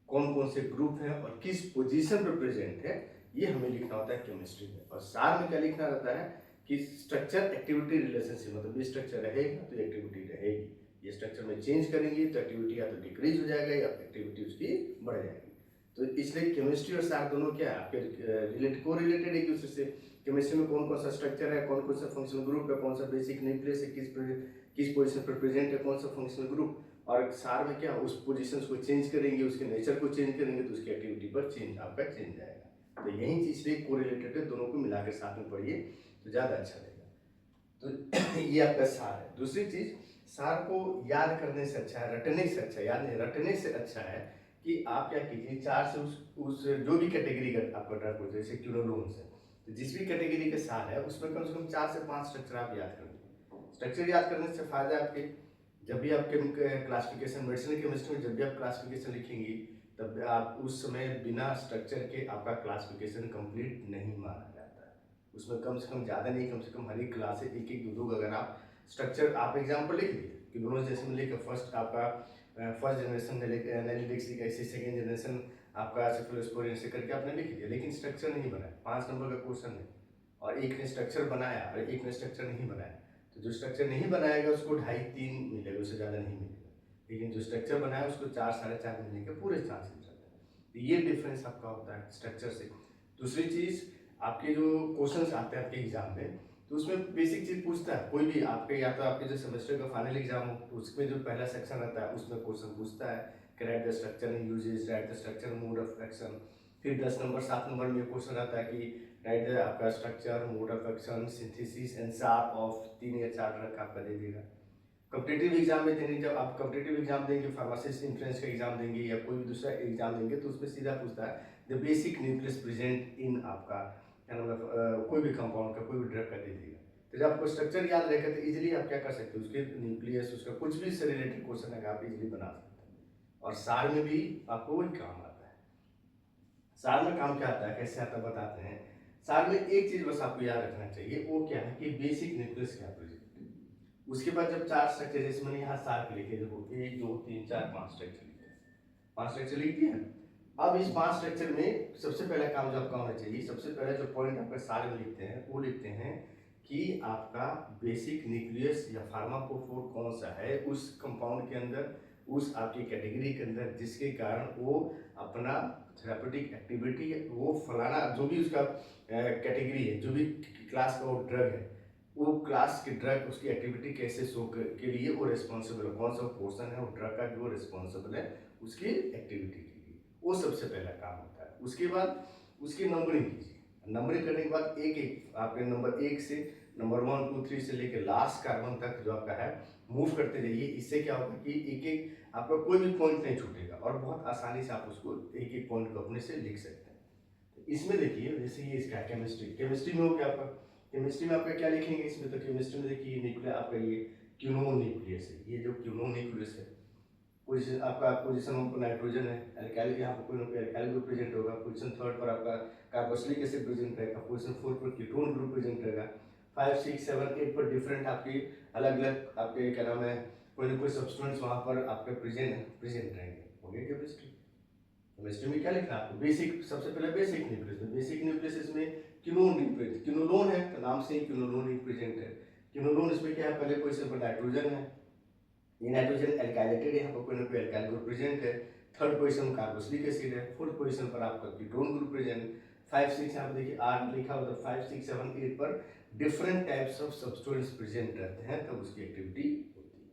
कौन कौन से ग्रुप हैं और किस पोजीशन पर प्रेजेंट है, ये हमें लिखना होता है केमिस्ट्री में। और सार में क्या लिखना रहता है कि स्ट्रक्चर एक्टिविटी रिलेशनशिप, मतलब ये स्ट्रक्चर रहेगा तो एक्टिविटी रहेगी, ये स्ट्रक्चर में चेंज करेंगे तो एक्टिविटी या तो डिक्रीज हो जाएगा या एक्टिविटी उसकी बढ़ जाएगी। तो इसलिए केमिस्ट्री और सार दोनों क्या है, आपके को रिलेटेड एक दूसरे से। केमिस्ट्री में कौन कौन सा स्ट्रक्चर है, कौन कौन सा फंक्शनल ग्रुप है, कौन सा बेसिक न्यूक्लियस है, किस पोजीशन पर प्रेजेंट है, कौन सा फंक्शनल ग्रुप। और सार में क्या, उस पोजीशन को चेंज करेंगे, उसके नेचर को चेंज करेंगे तो उसकी एक्टिविटी पर चेंज आपका चेंज आएगा। तो यही चीज से कोरिलेटेड है, दोनों को मिलाकर साथ में पढ़िए तो ज़्यादा अच्छा रहेगा। तो ये आपका सार है। दूसरी चीज, सार को याद करने से अच्छा है, रटने से अच्छा है, याद नहीं रटने से अच्छा है कि आप क्या कीजिए, 4 से उस जो भी कैटेगरी का आपका ड्रग होता है, जैसे क्यूनोलोन्स है, तो जिस भी कैटेगरी के सार है उसमें कम से कम 4 से 5 स्ट्रक्चर आप याद कर लीजिए। स्ट्रक्चर याद करने से फायदा आपके, जब भी आप क्लासिफिकेशन, मेडिसिनल केमिस्ट्री में जब भी आप क्लासिफिकेशन लिखेंगी, तब आप उस समय बिना स्ट्रक्चर के आपका क्लासिफिकेशन कंप्लीट नहीं माना जाता है। उसमें कम से कम ज़्यादा नहीं, कम से कम हर एक क्लास से एक एक दो अगर आप स्ट्रक्चर, आप एग्जाम्पल लिख दिए कि दोनों जैसे में लेकर फर्स्ट आपका फर्स्ट जनरेशन नेलिडिक्स लिखा, इसी सेकेंड जनरेशन आपका सेफलोस्पोरिन से करके आपने लिख दिया, लेकिन स्ट्रक्चर नहीं बनाया। 5 नंबर का क्वेश्चन है और एक ने स्ट्रक्चर बनाया और एक ने स्ट्रक्चर नहीं बनाया, तो जो स्ट्रक्चर नहीं बनाएगा उसको 2.5-3 मिलेगा, उससे ज़्यादा नहीं मिलेगा, लेकिन जो स्ट्रक्चर बनाया उसको 4-4.5 मिलने के पूरे चांसेस रहते हैं। तो ये डिफरेंस आपका होता है स्ट्रक्चर से। दूसरी चीज़, आपके जो क्वेश्चंस आते हैं आपके एग्जाम में, तो उसमें बेसिक चीज़ पूछता है कोई भी आपके, या तो आपके जो सेमेस्टर का फाइनल एग्जाम हो तो उसमें जो पहला सेक्शन रहता है उसमें क्वेश्चन पूछता है कि right the structure and uses, right the structure mode of action. फिर 10 नंबर 7 नंबर में क्वेश्चन रहता है कि राइट द आपका structure, mode of action, synthesis and सार ऑफ 3 या 4 ड्रग आपका दे देगा। कॉम्पिटिटिव एग्जाम में देने, जब आप कॉम्पिटिटिव एग्जाम देंगे, फार्मासिस्ट एंट्रेंस का एग्जाम देंगे या कोई भी दूसरा एग्जाम देंगे, तो उसमें सीधा पूछता है the basic nucleus present in आपका क्या नाम, कोई भी कंपाउंड का, कोई भी ड्रग का दे देगा। तो जब आपको स्ट्रक्चर याद रहेगा तो इजीली आप क्या कर सकते हो, उसके न्यूक्लियस, उसका कुछ भी से रिलेटेड क्वेश्चन है आप इजीली बना सकते हैं। और सार में भी आपको वही काम आता है। सार में काम क्या आता है, कैसे आता है बताते हैं। सार में एक चीज बस आपको याद रखना चाहिए, वो क्या है कि बेसिक न्यूक्लियस क्या प्रेजेंट। उसके बाद जब 4 स्ट्रक्चर, जैसे मैंने यहाँ सार के लिखे, देखो 1 2 3 4 5 स्ट्रक्चर लिखे, 5 स्ट्रक्चर लिख दिए। अब इस 5 स्ट्रक्चर में सबसे पहला काम जो आपका होना चाहिए, सबसे पहला जो पॉइंट आपका सार में लिखते हैं वो लिखते हैं कि आपका बेसिक न्यूक्लियस या फार्माकोफोर कौन सा है उस कंपाउंड के अंदर, उस आपकी कैटेगरी के अंदर, जिसके कारण वो अपना थेरापेटिक एक्टिविटी, वो फलाना जो भी उसका कैटेगरी है, जो भी क्लास का वो ड्रग है, वो क्लास के ड्रग उसकी एक्टिविटी कैसे शो के लिए वो रिस्पॉन्सिबल है, कौन सा पोर्शन है वो ड्रग का जो रिस्पॉन्सिबल है उसकी एक्टिविटी के लिए, वो सबसे पहला काम होता है। उसके बाद उसकी नंबरिंग कीजिए। नंबरिंग करने के बाद एक एक आपके नंबर 1 से नंबर 1 2 3 से लेकर लास्ट कार्बन तक जो आपका है मूव करते जाइए। इससे क्या होगा कि एक एक आपका कोई भी पॉइंट नहीं छूटेगा और बहुत आसानी से आप उसको एक एक पॉइंट को अपने से लिख सकते हैं। तो इसमें देखिए, जैसे ये इसका केमिस्ट्री में हो गया आपका, केमिस्ट्री में आपका क्या लिखेंगे इसमें, तो केमिस्ट्री में देखिए न्यूक्लियस आपका ये क्यूनोन न्यूक्लियस है, ये जो क्यूनोन न्यूक्लियस है, पोजीशन आपका पोजीशन ऑफ नाइट्रोजन है, एल्काइल यहाँ पर कोई ना कोई एल्काइल ग्रुप प्रेजेंट होगा, पोजीशन 3 पर आपका कार्बोक्सिलिक एसिड प्रेजेंट रहेगा, पोजीशन 4 पर कीटोन ग्रुप प्रेजेंट रहेगा, 5 6 7 8 पर डिफरेंट आपकी अलग अलग आपके क्या नाम है, कोई ना कोई सब्सटेंस वहाँ पर आपके प्रेजेंट रहेंगे। हो गया केमिस्ट्री। केमिस्ट्री में क्या लिखना है आपको, बेसिक, सबसे पहले बेसिक न्यूक्लियस। बेसिक न्यूक्लियस इसमें क्यूनोन है, तो नाम से ही क्यूनोलोन ही प्रेजेंट है। क्यूनोलोन इसमें क्या है, पहले पोजीशन पर नाइट्रोजन है, ये नाइट्रोजन एल्काइलेटेड है, यहाँ पर कोई ना कोई एल्काइल ग्रुप प्रेजेंट है। 3rd पोजीशन कार्बोक्सिलिक एसिड है। 4th पोजीशन पर आपका कीटोन ग्रुप प्रेजेंट। 5 6 यहाँ पर देखिए 8 लिखा हुआ, 5 6 7 8 पर different types of substance present रहते हैं तब उसकी एक्टिविटी होती है।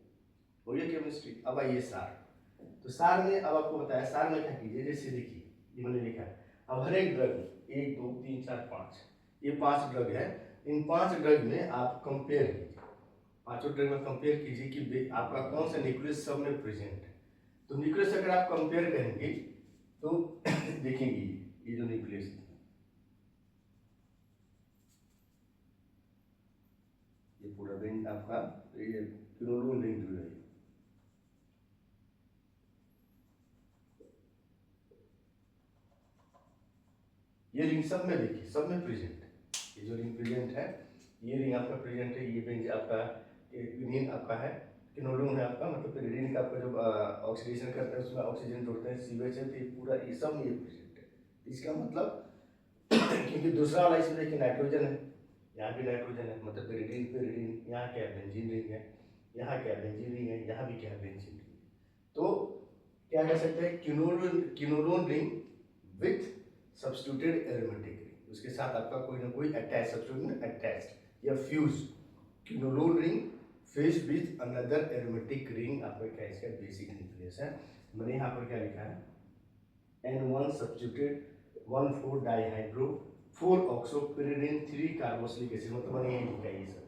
हो गया केमिस्ट्री। अब आइए सार। तो सार में अब आपको बताया, सार में क्या कीजिए, जैसे देखिए ये मैंने लिखा है, अब हर एक ड्रग में 1 2 3 4 5 ये 5 ड्रग है, इन 5 ड्रग में आप कंपेयर कीजिए, पांचों ड्रग में कंपेयर कीजिए कि आपका कौन सा न्यूक्लियस सब में प्रेजेंट है। तो न्यूक्लियस अगर आप कंपेयर करेंगे तो देखेंगे ये जो न्यूक्लियस है, ये पूरा रिंग आपका ये क्लोरीन रिंग जो है, ये रिंग सब में देखिए सब में प्रेजेंट है। ये जो रिंग प्रेजेंट है, ये रिंग आपका प्रेजेंट है, ये रिंग आपका रिंग आपका है, क्विनोलिन है आपका, मतलब रिंग का आपका जो ऑक्सीडेशन करता है उसमें ऑक्सीजन जोड़ते हैं सीवेज है, तो ये पूरा ये सब में ये प्रेजेंट है। इसका मतलब क्योंकि दूसरा वाला इसमें देखिए नाइट्रोजन है, यहाँ भी नाइट्रोजन है, मतलब पेरिडीन पेरिडीन, यहाँ क्या है बेंजीन रिंग है, यहाँ क्या है बेंजीन रिंग है, यहाँ भी क्या है बेंजीन रिंग है। तो क्या कह सकते हैं, quinoline ring with substituted aromatic ring, उसके साथ आपका कोई ना कोई अटैच सब्स्टिट्यूट अटैच्ड या fuse, quinoline ring fuse with another aromatic ring, आपका क्या इसका बेसिक न्यूक्लियस है। मैंने यहाँ पर क्या लिखा है, N1 substituted 1,4 dihydro 4 oxopyridine 3 carboxylic acid, मतलब मैंने यही लिखा है ये सब।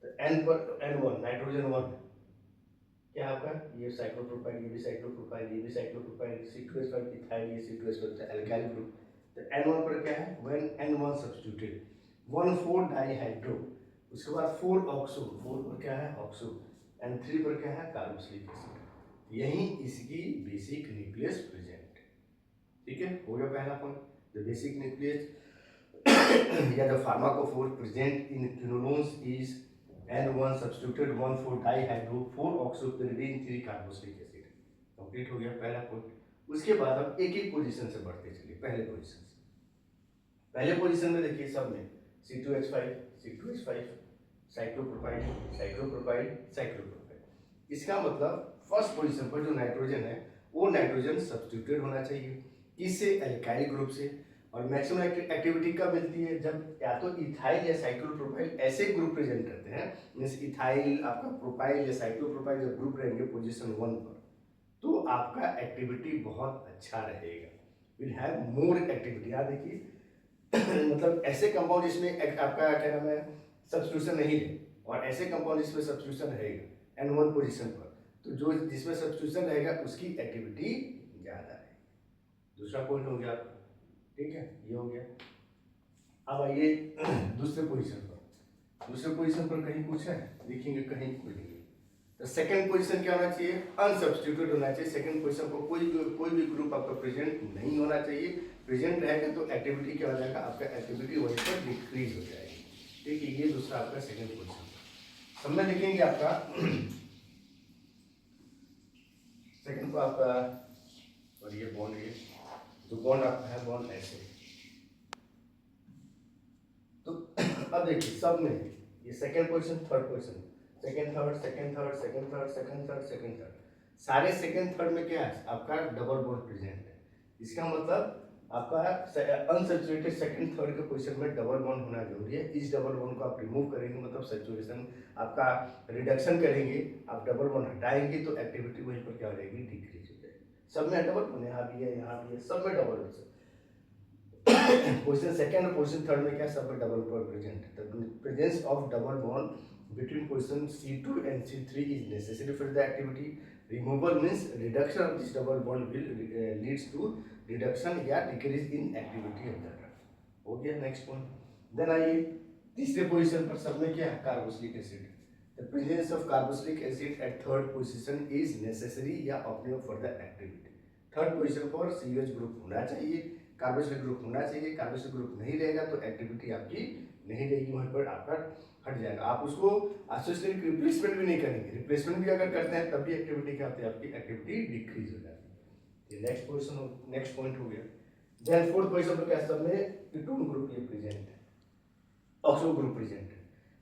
तो N पर N1 नाइट्रोजन 1 क्या आपका, ये साइक्लोप्रोपाइल, ये भी साइक्लोप्रोपाइल, ये भी साइक्लोप्रोपाइल, C2H5 इथाइल, ये C2H5 एल्काइल ग्रुप। तो N1 पर क्या है, when N1 सब्स्टिट्यूटेड 1,4 डाइहाइड्रो, उसके बाद 4 ऑक्सो, 4 पर क्या है ऑक्सो, N3 पर क्या है कार्बोक्सिलिक एसिड, यही इसकी बेसिक न्यूक्लियस प्रेजेंट। ठीक है, हो गया पहला पॉइंट, द बेसिक न्यूक्लियस या the pharmacophore present in quinolones is N1 substituted 1,4 dihydro 4 oxopyridine 3 carboxylic acid. Complete हो गया पहला पॉइंट। उसके बाद अब एक एक पोजीशन से बढ़ते चलिए, पहले पोजीशन से। पहले पोजीशन में देखिए सब में C2H5 C2H5 cyclopropyl cyclopropyl cyclopropyl. इसका मतलब फर्स्ट पोजीशन पर जो नाइट्रोजन है वो नाइट्रोजन सब्स्टिट्यूटेड होना चाहिए, इससे एल्काइल ग्रुप से। और मैक्सिमम एक्टिविटी कब मिलती है, जब या तो इथाइल या साइक्लोप्रोपाइल ऐसे ग्रुप प्रेजेंट रहते हैं, मीन्स इथाइल आपका प्रोपाइल या साइक्लोप्रोपाइल जब ग्रुप रहेंगे पोजीशन 1 पर, तो आपका एक्टिविटी बहुत अच्छा रहेगा, विल हैव मोर एक्टिविटी। यहाँ देखिए मतलब ऐसे कंपाउंड जिसमें आपका क्या नाम है सब्स्टिट्यूशन नहीं है, और ऐसे कंपाउंड जिसमें सब्स्टिट्यूशन रहेगा N1 पोजीशन पर, तो जो जिसमें सब्स्टिट्यूशन रहेगा उसकी एक्टिविटी ज़्यादा है। दूसरा पॉइंट हो गया आपका, ठीक है, ये हो गया। अब आइए दूसरे पोजीशन पर। दूसरे पोजीशन पर कहीं कुछ है देखेंगे, कहीं कोई नहीं है। तो सेकंड पोजीशन क्या होना चाहिए, अनसब्स्टिट्यूटेड होना चाहिए। सेकंड पोजीशन पर कोई भी ग्रुप आपका प्रेजेंट नहीं होना चाहिए। प्रेजेंट रहेगा तो एक्टिविटी क्या हो जाएगा, आपका एक्टिविटी वहीं पर डिक्रीज हो जाएगी। ठीक है, ये दूसरा आपका सेकंड पोजीशन। सब में देखेंगे आपका सेकंड को आपका, और ये बॉन्ड, ये जो बॉन्ड आपका है बॉन्ड ऐसे। तो अब देखिए सब में ये second position third position, second third second third second third second third second third, सारे सेकंड थर्ड में क्या है आपका डबल बॉन्ड प्रेजेंट है। इसका मतलब आपका अनसैचुरेटेड सेकंड थर्ड के पोजीशन में डबल बॉन्ड होना जरूरी है। इस डबल बॉन्ड को आप रिमूव करेंगे, मतलब सैचुरेशन आपका रिडक्शन करेंगे, आप डबल बॉन्ड हटाएंगे तो एक्टिविटी वहीं पर क्या हो जाएगी, डिक्रीज हो जाएगी। सब में डबल बॉन्ड, यहाँ भी है यहाँ भी है, सब में डबल बॉन्ड। पोजीशन सेकंड और पोजीशन थर्ड में क्या सब में डबल बॉन्ड प्रेजेंट है। The presence of double bond between position C2 and C3 is necessary for the activity. Removal means reduction of this double bond will leads to reduction या decrease in activity of the drug. हो गया next point. Then आइए तीसरे position पर सब में क्या है, carboxylic acid. The presence of carboxylic acid at third position is necessary या optimal for the activity. Third position पर CH ग्रुप होना चाहिए, कार्बोक्सिलिक ग्रुप होना चाहिए। कार्बोक्सिलिक ग्रुप नहीं रहेगा तो एक्टिविटी आपकी नहीं रहेगी, वहीं पर आपका हट जाएगा। आप उसको एसोसिएटेड रिप्लेसमेंट भी नहीं करेंगे, रिप्लेसमेंट भी अगर करते हैं तब भी एक्टिविटी क्या होती है, आपकी एक्टिविटी डिक्रीज हो जाती है। नेक्स्ट पोजीशन नेक्स्ट पॉइंट हो गया। देन फोर्थ पोजीशन पर क्या सब में कीटोन ग्रुप ये प्रेजेंट है, ऑक्सो ग्रुप प्रेजेंट है।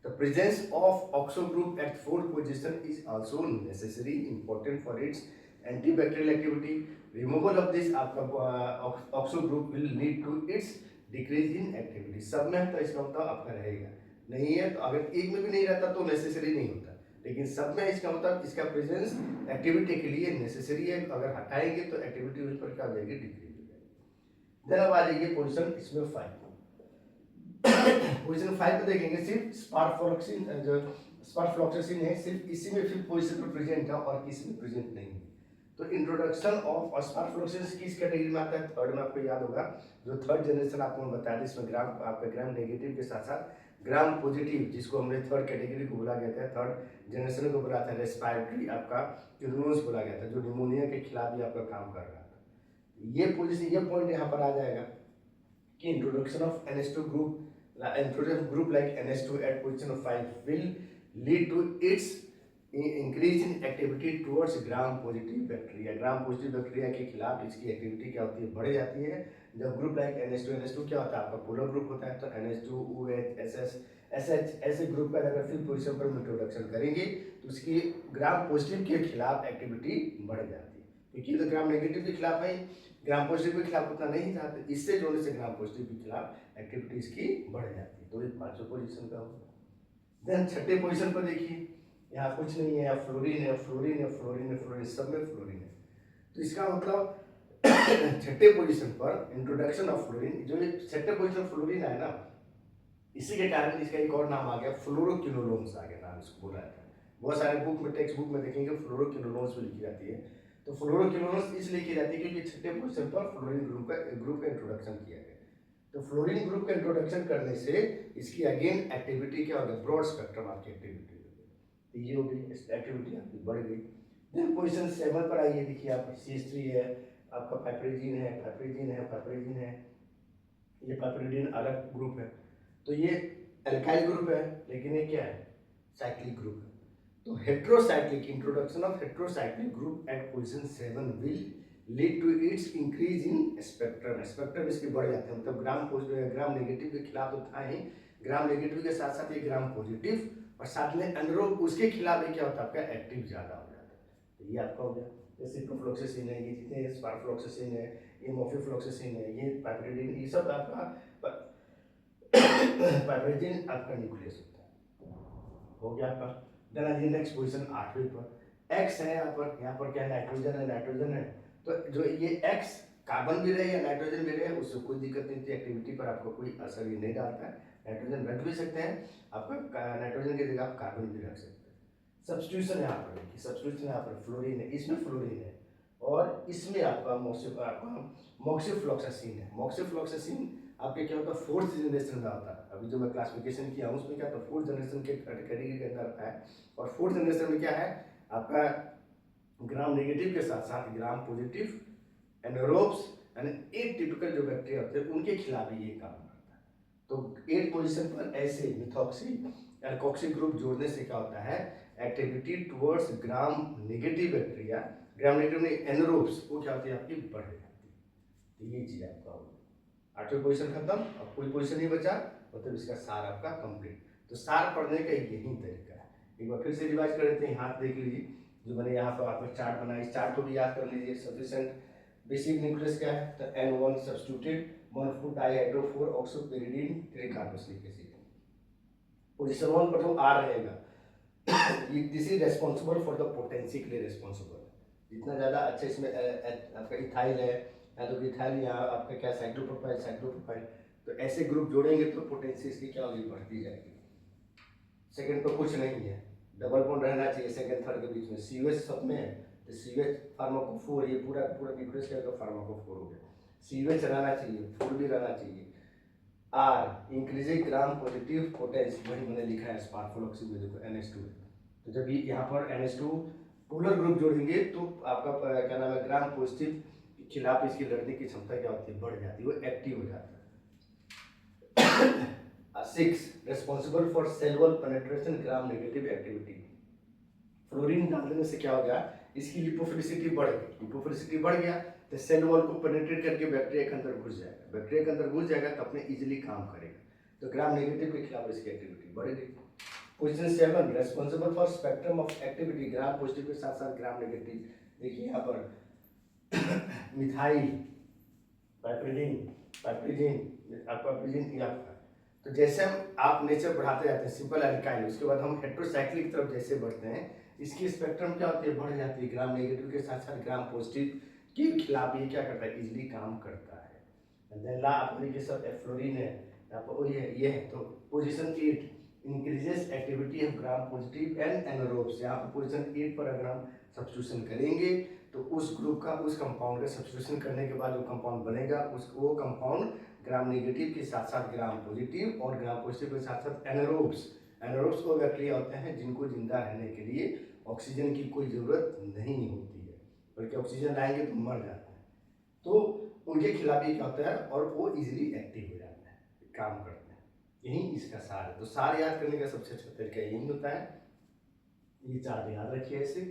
The presence of oxo group at fourth position is also necessary, important for its antibacterial activity. Removal of this oxo group will lead to its decrease in activity. सब में तो इसका मतलब आपका रहेगा, नहीं है, तो अगर एक में भी नहीं रहता तो नेसेसरी नहीं होता, लेकिन सब में इसका मतलब इसका प्रेजेंस एक्टिविटी के लिए नेसेसरी है। अगर हटाएंगे तो एक्टिविटी उस पर क्या हो जाएगी, डिक्रीज हो जाएगी। देन अब आ जाएगी पोजीशन इसमें 5। पोजीशन 5 में देखेंगे सिर्फ स्पार्क जो स्पार्क फ्लोक्सेसिन है सिर्फ इसी में फिफ्थ पोजीशन पर प्रेजेंट है और किसी में प्रेजेंट नहीं है। तो इंट्रोडक्शन ऑफ स्पार्क फ्लोक्सेसिन किस कैटेगरी में आता है, थर्ड में। आपको याद होगा जो थर्ड जनरेशन आपको मैं बताया था, इसमें ग्राम आपका ग्राम नेगेटिव के साथ साथ ग्राम पॉजिटिव, जिसको हमने थर्ड कैटेगरी को बोला गया था, थर्ड जनरेशन को बोला था रेस्पिरेटरी आपका क्यूनोस बोला गया था, जो निमोनिया के खिलाफ भी आपका काम कर रहा था। ये पोजीशन, ये पॉइंट यहाँ पर आ जाएगा कि introduction of NH2 group, introduction group like NH2 at position of 5 will lead to its increase in activity towards gram positive bacteria। Gram positive bacteria के खिलाफ इसकी एक्टिविटी क्या होती है, बढ़ जाती है। जब ग्रुप लाइक NH2 क्या होता है, आपका पोलर ग्रुप होता है, तो NH2 OH SS SH ऐसे ग्रुप का अगर फिफ्थ पोजीशन पर इंट्रोडक्शन करेंगे तो उसकी ग्राम पॉजिटिव के खिलाफ एक्टिविटी बढ़ जाती है, क्योंकि तो ग्राम नेगेटिव के खिलाफ है, ग्राम पॉजिटिव के खिलाफ उतना नहीं चाहते, इससे जोड़ने से ग्राम पॉजिटिव के खिलाफ एक्टिविटीज की बढ़ जाती है। तो ये पांचों पोजीशन का होगा। देन छठे पोजीशन पर देखिए, यहाँ कुछ नहीं है, यहाँ फ्लोरीन है, फ्लोरीन है, फ्लोरीन है, फ्लोरीन, सब में फ्लोरीन है। तो इसका मतलब छठे पोजीशन पर इंट्रोडक्शन ऑफ फ्लोरीन, जो ये छठे पोजीशन फ्लोरीन है ना, इसी के कारण इसका एक और नाम आ गया, फ्लोरोक्विनोलोन्स आ गया नाम इसको बोला जाता है। बहुत सारे बुक में, टेक्स्ट बुक में देखेंगे फ्लोरोक्विनोलोन्स भी लिखी जाती है। तो फ्लोरोक्विनोलोन्स इसलिए की जाती है क्योंकि छठे पोजीशन पर फ्लोरीन ग्रुप का इंट्रोडक्शन किया गया। तो फ्लोरीन ग्रुप का इंट्रोडक्शन करने से इसकी अगेन एक्टिविटी क्या होगा, ब्रॉड स्पेक्ट्रम आपकी एक्टिविटी होगी। ये होगी एक्टिविटी आपकी बढ़ गई। देन पोजीशन 7 पर आइए, देखिए आप CH3 है, आपका पाइपरिडीन है, पाइपरिडीन है, पाइपरिडीन है, ये पाइपरिडीन अलग ग्रुप है। तो ये एल्काइल ग्रुप है, लेकिन ये क्या है, साइक्लिक ग्रुप है। तो heterocyclic, introduction of heterocyclic group at position 7 will lead to its increase in spectrum. Spectrum इसके बढ़ जाते हैं, मतलब ग्राम नेगेटिव के खिलाफ तो था ही, ग्राम नेगेटिव के साथ साथ ये ग्राम पॉजिटिव और साथ में अनुरूप उसके खिलाफ ये क्या होता है, आपका एक्टिव ज्यादा हो जाता है। तो ये आपका हो गया, जैसे प्रोफ्लोक्सेसिन है, ये जितने स्पार्फ्लोक्सेसिन है, ये मोफिफ्लोक्सेसिन है, ये पाइपरिडीन, ये सब आपका पाइपरिडीन आपका न्यूक्लियस होता है, हो गया आपका। देन आइए नेक्स्ट पोजीशन 8वें पर एक्स है, यहाँ पर क्या नाइट्रोजन है, नाइट्रोजन है। तो जो ये एक्स कार्बन भी रहे या नाइट्रोजन भी रहे, उससे कोई दिक्कत नहीं थी, एक्टिविटी पर आपको कोई असर ये नहीं डालता है। नाइट्रोजन रख भी सकते हैं, आपका नाइट्रोजन की जगह आप कार्बन भी रख सकते हैं। सब्स्टिट्यूशन यहाँ पर देखिए, सब्स्टिट्यूशन यहाँ पर फ्लोरीन है, इसमें फ्लोरीन है और इसमें आपका मॉक्सिफ्लोक्सासिन है। मॉक्सिफ्लोक्सासिन आपके क्या होता है, फोर्थ जनरेशन का होता है। अभी जो मैं क्लासिफिकेशन किया हूँ उसमें क्या होता है, फोर्थ जनरेशन के कैटेगरी के अंदर है। और फोर्थ जनरेशन में क्या है, आपका ग्राम नेगेटिव के साथ साथ ग्राम पॉजिटिव, एनारोब्स यानी एटिपिकल जो बैक्टीरिया होते हैं उनके खिलाफ भी ये काम करता है। तो 8 पोजीशन पर ऐसे मिथॉक्सी एल्कोक्सी ग्रुप जोड़ने से क्या होता है, एक्टिविटी टुवर्ड्स ग्राम नेगेटिव बैक्टीरिया, ग्राम नेगेटिव में एनारोब्स, वो क्या होती है आपकी बढ़ जाती है। तो ये चीज आपका होगी। 8वें पोजीशन खत्म, अब कोई पोजीशन नहीं बचा, मतलब इसका सार आपका कंप्लीट। तो सार पढ़ने का यही तरीका है। एक बार फिर से रिवाइज कर देते हैं, यहाँ देख लीजिए जो मैंने यहाँ पर आपको चार्ट बनाया, इस चार्ट को भी याद कर लीजिए। सफिशिएंट बेसिक न्यूक्लियस क्या है, तो N1 substituted monophore dihydro 4 oxopyridine 3 carboxylic acid. Position 1 पर जो R रहेगा, this is responsible for the potency के लिए रिस्पॉन्सिबल। जितना ज़्यादा अच्छा इसमें आपका इथाइल है, या तो इथाइल यहाँ आपका क्या साइक्लोप्रोपाइल, तो ऐसे ग्रुप जोड़ेंगे तो पोटेंसी इसकी क्या होगी, बढ़ती जाएगी। सेकंड पर कुछ नहीं है, डबल बॉन्ड रहना चाहिए सेकंड थर्ड के बीच में। COH सब में है, तो COH फार्माकोफोर, ये पूरा न्यूक्लियस का फार्माकोफोर हो गया। COH रहना चाहिए, 4 भी रहना चाहिए। R increasing gram positive potency, वही मैंने लिखा है स्पार्फोलॉक्सी में, देखो NH2 है। तो जब ये यहाँ पर NH2 पोलर ग्रुप जोड़ेंगे तो आपका क्या नाम है, ग्राम पॉजिटिव के खिलाफ इसकी लड़ने की क्षमता क्या होती है, बढ़ जाती है, वो एक्टिव हो जाता है। 6 responsible for cellular penetration gram negative activity. Fluorine डाल देने से क्या हो गया, इसकी लिपोफिलिसिटी बढ़ गई, लिपोफिलिसिटी बढ़ गया तो सेल वॉल को पेनिट्रेट करके बैक्टीरिया के अंदर घुस जाएगा, बैक्टीरिया के अंदर घुस जाएगा तो अपने इजीली काम करेगा, तो ग्राम नेगेटिव के खिलाफ इसकी एक्टिविटी बढ़ गई। Position 7 responsible for spectrum of activity, gram positive के साथ साथ ग्राम नेगेटिव। देखिए यहाँ पर मिथाइल पाइपरिडीन, पाइपरिडीन आपका, तो जैसे आप नेचर बढ़ाते जाते हैं सिंपल एल्काइल, उसके बाद हम हेट्रोसाइक्लिक की तरफ जैसे बढ़ते हैं, इसकी स्पेक्ट्रम क्या होती है, बढ़ जाती है। ग्राम नेगेटिव के साथ साथ ग्राम पॉजिटिव के खिलाफ ये क्या करता है, इजीली काम करता है। देन ला एप्लीकेशन ऑफ एफ्लोरिन है, ये है। तो position 8 increases activity of gram positive and anaerobes. यहाँ पर पोजीशन 8 पर अगर हम सब्स्टिट्यूशन करेंगे तो उस ग्रुप का, उस कंपाउंड का सब्स्टिट्यूशन करने के बाद जो कंपाउंड बनेगा वो कंपाउंड ग्राम नेगेटिव के साथ साथ ग्राम पॉजिटिव और ग्राम पॉजिटिव के साथ साथ एनारोब्स वो बैक्टीरिया होते हैं जिनको जिंदा रहने के लिए ऑक्सीजन की कोई ज़रूरत नहीं होती है, बल्कि ऑक्सीजन लाएंगे तो मर जाते हैं। तो उनके खिलाफ ये क्या होता है और वो इजीली एक्टिव हो जाते हैं, काम करते हैं। यही इसका सार है। तो सार याद करने का सबसे अच्छा तरीका यही होता है। ये 4 याद रखिए। ऐसे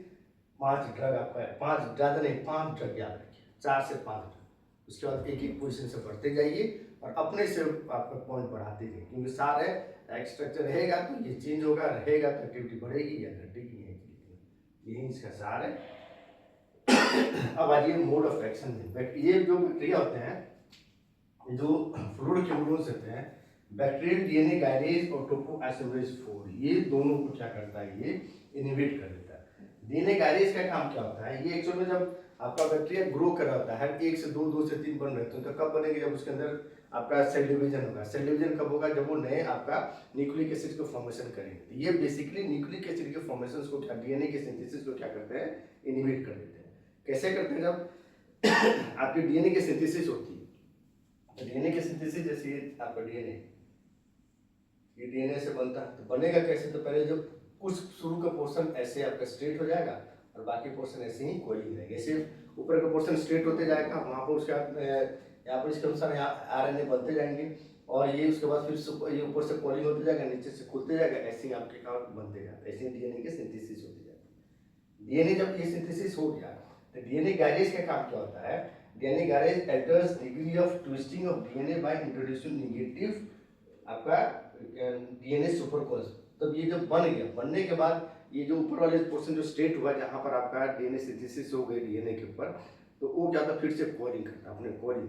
5 ड्रग आपका है, 5 ज़्यादा नहीं, 5 ड्रग याद रखिए, 4 से 5 ड्रग। उसके बाद एक एक पोजीशन से बढ़ते जाइए और अपने से आपका पॉइंट बढ़ाते जाइए, क्योंकि सार है स्ट्रक्चर रहेगा तो ये चेंज होगा, रहेगा तो एक्टिविटी बढ़ेगी या घटेगी। यही इसका सार है। अब आइए मोड ऑफ एक्शन में। ये जो बैक्टीरिया होते हैं, जो फ्लूइड केमिकल्स होते हैं, बैक्टीरियल डीएनए गाइरेज और टोपोआइसोमरेज 4, ये दोनों को क्या करता है, ये इनहिबिट कर देता है। डीएनए गाइरेज का काम क्या होता है, ये एक्चुअली में जब आपका बैक्टीरिया ग्रो कर रहा होता है, 1 से 2, 2 से 3 बन रहे हैं, तो कब बनेंगे, जब उसके अंदर आपका सेल डिवीजन होगा। सेल डिवीजन कब होगा, जब वो नए आपका न्यूक्लिक एसिड को फॉर्मेशन करेंगे। तो ये बेसिकली न्यूक्लिक एसिड के फॉर्मेशन को क्या, डीएनए के सिंथेसिस को क्या करते हैं, इनहिबिट कर देते हैं। कैसे करते हैं, जब आपकी डीएनए की सिंथेसिस होती है, तो डीएनए की सिंथेसिस जैसे आपका डीएनए, ये डीएनए से बनता है, तो बनेगा कैसे, तो पहले जब कुछ शुरू का पोर्शन ऐसे आपका स्ट्रेट हो जाएगा और बाकी पोर्शन ऐसे ही कोइलिंग रहेगा। ऐसे ऊपर का पोर्शन स्ट्रेट होते जाएगा, वहाँ पर उसका यहाँ पर इसके अनुसार यहाँ आरएनए बनते जाएंगे और ये उसके बाद फिर ये ऊपर से कोइलिंग होते जाएगा, नीचे से खुलते जाएगा, ऐसे ही आपके काम बनते जाते हैं। ऐसे डीएनए की सिंथेसिस होती जाती है। डीएनए जब ये सिंथेसिस हो गया तो डीएनए गाइरेज का काम क्या होता है, DNA gyrase alters degree of twisting of DNA by introducing negative आपका डीएनए सुपरकोश। तब ये जब बन गया, बनने के बाद ये जो ऊपर वाले पोर्शन जो स्ट्रेट हुआ, जहाँ पर आपका डीएनए सिंथेसिस हो गई डीएनए के ऊपर, तो वो क्या था, फिर से कोइलिंग करता है। अपने कोइलिंग,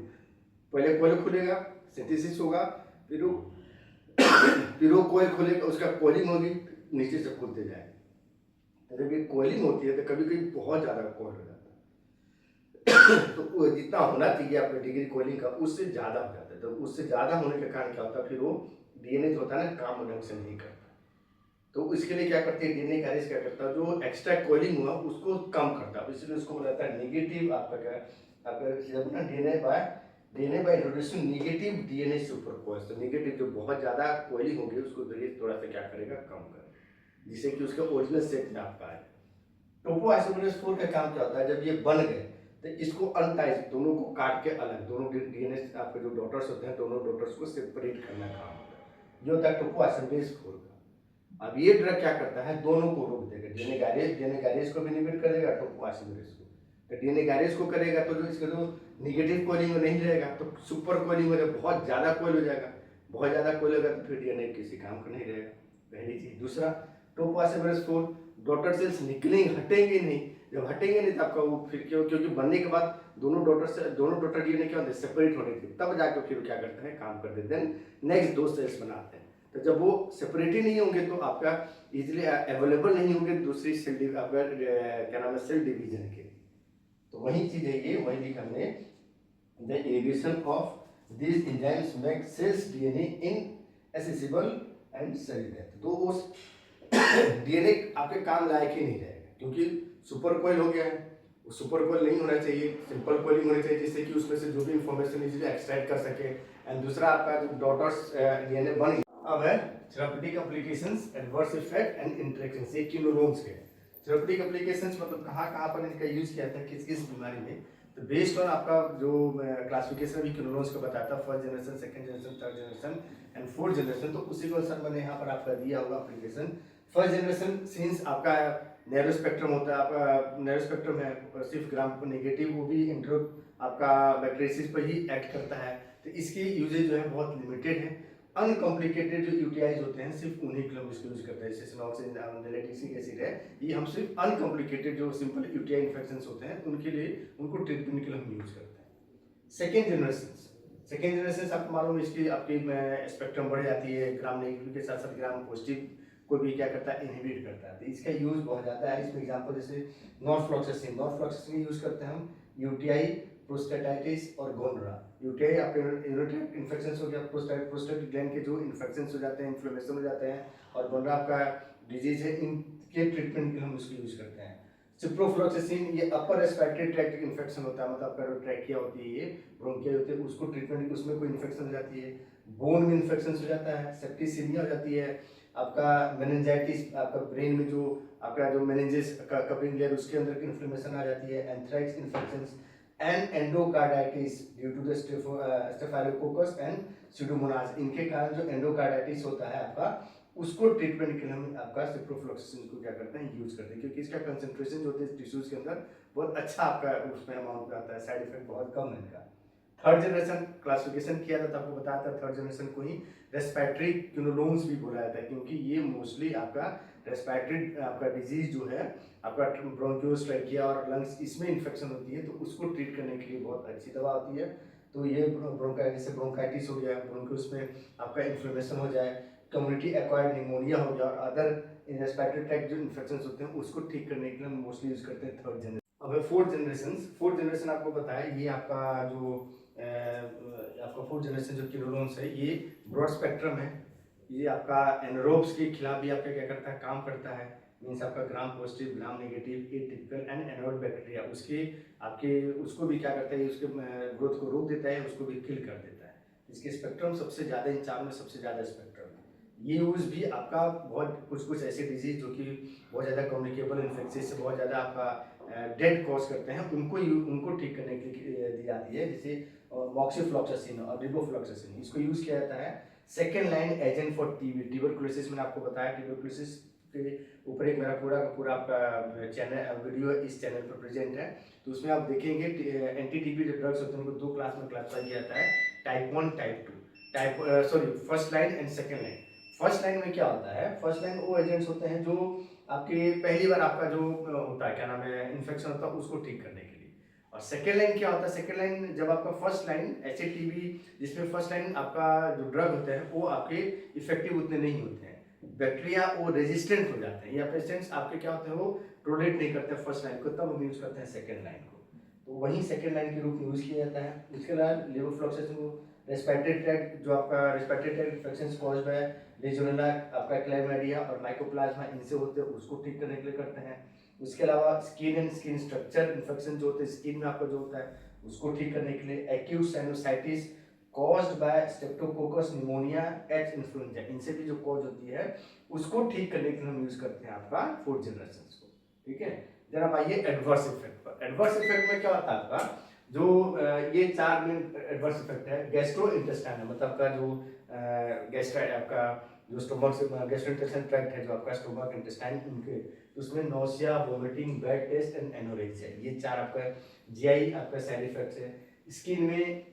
पहले कोइल खुलेगा, सिंथेसिस होगा, फिर वो कोइल खुलेगा, उसका कोइलिंग होगी, नीचे से खुलते जाएगा। जब ये कोइलिंग होती है तो कभी कभी बहुत ज़्यादा कोइल हो जाता है। तो वो जितना होना चाहिए आपका डिग्री कोइलिंग का, उससे ज़्यादा हो जाता है। तो उससे ज़्यादा होने के कारण क्या होता है, फिर वो डीएनए जो होता है ना, काम ढंग से नहीं करता। तो इसके लिए क्या करते हैं, डीएनए गाइरेज क्या करता है, जो एक्स्ट्रा कोइलिंग हुआ उसको कम करता है, इसलिए उसको बोलता है नेगेटिव आपका क्या, आपका जब ना DNA by introducing negative DNA supercoils. तो नेगेटिव जो बहुत ज़्यादा कोइलिंग होगी उसको थोड़ा सा क्या करेगा, कम करेगा, जिससे कि उसका ओरिजिनल शेप में आपका आए। टोपोआइसोमरेज 4 का काम क्या होता है, जब ये बन गए तो इसको अनटाइज, दोनों को काट के अलग, दोनों डीएनए आपके जो डॉटर्स होते हैं, दोनों डॉटर्स को सेपरेट करना काम होता है। ये होता है टोपोआइसोमरेज 4 का। अब ये ड्रग क्या करता है, दोनों को रोक देगा, डीएनए गाइरेज को भी इनहिबिट करेगा, टोपोआइसोमरेज को। तो डीएनए गाइरेज को करेगा तो जो इसका जो नेगेटिव कोइलिंग नहीं रहेगा, तो सुपर कोइलिंग हो जाएगा, बहुत ज़्यादा कोइल हो जाएगा, बहुत ज़्यादा कोइल होगा तो फिर डीएनए किसी काम का नहीं रहेगा, पहली चीज़। दूसरा, टोपोआइसोमरेज 4 डॉटर सेल्स निकलेंगे, हटेंगे नहीं। जब हटेंगे नहीं तो आपका वो फिर क्योंकि बनने के बाद दोनों डॉटर डीएनए क्या होते हैं, सेपरेट होने थे, तब जाकर फिर क्या करते हैं, काम करते हैं। देन नेक्स्ट 2 सेल्स बनाते हैं। तो जब वो सेपरेट ही नहीं होंगे तो आपका इजीली अवेलेबल नहीं होंगे दूसरी सेल, आपका क्या नाम है, सेल डिवीजन के। तो वही चीज है, ये वही लिखा हमने, the inhibition of this enzymes make cells DNA inaccessible and cell death. तो उस डीएनए आपके काम लायक ही नहीं रहेगा, क्योंकि सुपर कोइल हो गया है। वो सुपर कोइल नहीं होना चाहिए, सिंपल कोइलिंग होनी चाहिए, जिससे कि उसमें से जो भी इंफॉर्मेशन इजीली एक्सट्रैक्ट कर सके। एंड दूसरा आपका जो डॉटर्स डीएनए बन गया। अब है therapeutic applications, adverse effect and interactions, ये किनोलोन्स के। थेराप्यूटिक एप्लीकेशंस मतलब कहाँ पर इनका यूज किया था, किस किस बीमारी में। तो बेस्ड ऑन आपका जो क्लासिफिकेशन भी किनोलोन्स का बताया था, first generation, second generation, third generation and fourth generation, तो उसी को अनुसार मैंने यहाँ पर आपका दिया होगा एप्लीकेशन। फर्स्ट जनरेशन सिंस आपका नैरो स्पेक्ट्रम होता है, आपका नैरो स्पेक्ट्रम है, सिर्फ ग्राम नेगेटिव, वो भी इंट्रो आपका बैक्टीरियासिस पर ही एक्ट करता है। तो इसकी यूजेज जो है बहुत लिमिटेड है। अनकॉम्प्लिकेटेड जो यूटीआईज होते हैं सिर्फ उन्हीं के लोग इसको यूज करते हैं, जैसे सिनॉक्सिन, लैक्टिक एसिड है, ये हम सिर्फ अनकॉम्प्लिकेटेड जो सिंपल यूटीआई इन्फेक्शंस होते हैं उनके लिए, उनको ट्रीटमेंट के लिए हम यूज करते हैं। सेकेंड जनरेशन सेकेंड जनरेशन आपको मालूम है इसकी आपकी स्पेक्ट्रम बढ़ जाती है, ग्राम नेगेटिव के साथ साथ ग्राम पॉजिटिव को भी क्या करता है, इनहिबिट करता है। तो इसका यूज बहुत ज़्यादा है। इसमें एग्जाम्पल जैसे नॉर्फ्लॉक्सासिन यूज करते हैं हम यूटीआई, प्रोस्टेटाइटिस और गोनोरा। यूटीआई आपके यूरिनरी इन्फेक्शन हो गया, प्रोस्टेट ग्लैंड के जो इन्फेक्शन हो जाते हैं, इन्फ्लेमेशन हो जाते हैं, और गोनोरा आपका डिजीज है, इनके ट्रीटमेंट के लिए हम इसको यूज करते हैं। सिप्रोफ्लॉक्सासिन ये अपर रेस्पिरेटरी ट्रैक्ट इन्फेक्शन होता है, मतलब आपका ट्रैकिया होती है, ये ब्रोंकिया होती है, उसको ट्रीटमेंट, उसमें कोई इन्फेक्शन हो जाती है, बोन में इन्फेक्शन हो जाता है, सेप्टिसीमिया हो जाती है, आपका मेनिंजाइटिस, आपका ब्रेन में जो आपका जो मेनिंजेस का कवरिंग लेयर उसके अंदर की इन्फ्लेमेशन आ जाती है, anthrax infections and endocarditis due to the Staphylococcus and Pseudomonas. इनके कारण जो एंडोकार्डाइटिस होता है आपका, उसको ट्रीटमेंट के लिए हम आपका सिप्रोफ्लॉक्सासिन को क्या करते हैं, यूज करते हैं, क्योंकि इसका कंसंट्रेशन जो होता है टिश्यूज के अंदर बहुत अच्छा आपका उसमें अमाउंट आता है, साइड इफेक्ट बहुत कम है इनका। थर्ड जनरेशन क्लासिफिकेशन किया था, आपको बताया था थर्ड जनरेशन को ही रेस्पिरेटरी क्विनोलोन्स भी बोला जाता है, क्योंकि ये मोस्टली आपका रेस्पिरेटरी आपका डिजीज जो है आपका ब्रोंकियोस, ट्रैकिया और लंग्स, इसमें इन्फेक्शन होती है, तो उसको ट्रीट करने के लिए बहुत अच्छी दवा होती है। तो ये जैसे ब्रोंकाइटिस हो गया, ब्रोंकियोस में आपका इन्फ्लेमेशन हो जाए, कम्युनिटी एक्वायर्ड निमोनिया हो गया, और अदर रेस्पिरेटरी ट्रैक्ट जो इन्फेक्शंस होते हैं उसको ठीक करने के लिए हम मोस्टली यूज करते हैं थर्ड जनरेशन। अब फोर्थ जनरेशन आपको पता है, ये आपका जो आपका फोर्थ जनरेशन जो क्विनोलोन्स है, ये ब्रॉड स्पेक्ट्रम है, ये आपका एनरोब्स के खिलाफ भी आपका क्या करता है, काम करता है। मीन्स आपका gram positive, gram negative, atypical and anaerobe bacteria, उसके आपके उसको भी क्या करता है, उसके ग्रोथ को रोक देता है, उसको भी किल कर देता है। इसके स्पेक्ट्रम सबसे ज़्यादा, इन चार में सबसे ज़्यादा स्पेक्ट्रम है। ये यूज़ भी आपका बहुत कुछ ऐसे डिजीज जो कि बहुत ज़्यादा कम्युनिकेबल इन्फेक्शन से बहुत ज़्यादा आपका डेड कॉज करते हैं, उनको ठीक करने के लिए दी जाती है, जैसे मॉक्सीफ्लॉक्सासिन और रिबोफ्लॉक्सासिन, इसको यूज़ किया जाता है second line agent for TB, tuberculosis. मैंने आपको बताया ट्यूबरकुलोसिस के ऊपर एक मेरा पूरा का पूरा आपका चैनल वीडियो इस चैनल पर प्रेजेंट है, तो उसमें आप देखेंगे एंटी टीबी जो ड्रग्स होते हैं उनको दो क्लास में क्लासिफाई किया जाता है, type 1 type 2, first line and second line. First line में क्या होता है, फर्स्ट लाइन वो एजेंट्स होते हैं जो आपके पहली बार आपका जो होता है क्या नाम है, इन्फेक्शन होता है, उसको ठीक करने के लिए। और सेकेंड लाइन क्या होता है, सेकेंड लाइन जब आपका फर्स्ट लाइन ऐसे टीबी जिसमें फर्स्ट लाइन आपका जो ड्रग होते हैं वो आपके इफेक्टिव उतने नहीं होते हैं, बैक्टीरिया वो रेजिस्टेंट हो जाते हैं, या पेशेंट्स आपके क्या होते हैं वो टोलरेट नहीं करते फर्स्ट लाइन को, तब हम यूज करते हैं सेकेंड लाइन को। तो वही सेकेंड लाइन के रूप में यूज किया जाता है। उसके बाद लेवोफ्लॉक्सासिन को रेस्पिरेटरी ट्रैक्ट, जो आपका respiratory tract infections caused by legionella, आपका क्लैमाइडिया और माइकोप्लाज्मा, इनसे होते हैं, उसको ठीक करने के लिए करते हैं। उसके अलावा skin and skin structure infection जो होते हैं स्किन में आपका जो होता है, उसको ठीक करने के लिए acute sinusitis caused by streptococcus pneumonia H influenza, इनसे भी जो कॉज होती है उसको ठीक करने के लिए हम यूज करते हैं आपका फोर्थ जनरेशन को। ठीक है, जरा आइए एडवर्स इफेक्ट पर। एडवर्स इफेक्ट में क्या होता है आपका, जो ये चार मेन एडवर्स इफेक्ट है। गैस्ट्रो इंटेस्टाइन है, मतलब आपका जो गैस्ट्राइड आपका जो स्टोमक से गैस्ट्रो इंटेस्टाइन ट्रैक्ट है, जो आपका स्टोमक इंटेस्टाइन, उनके उसमें nausea, vomiting, bad taste and anorexia, ये चार आपका जीआई आपका साइड इफेक्ट्स है। स्किन में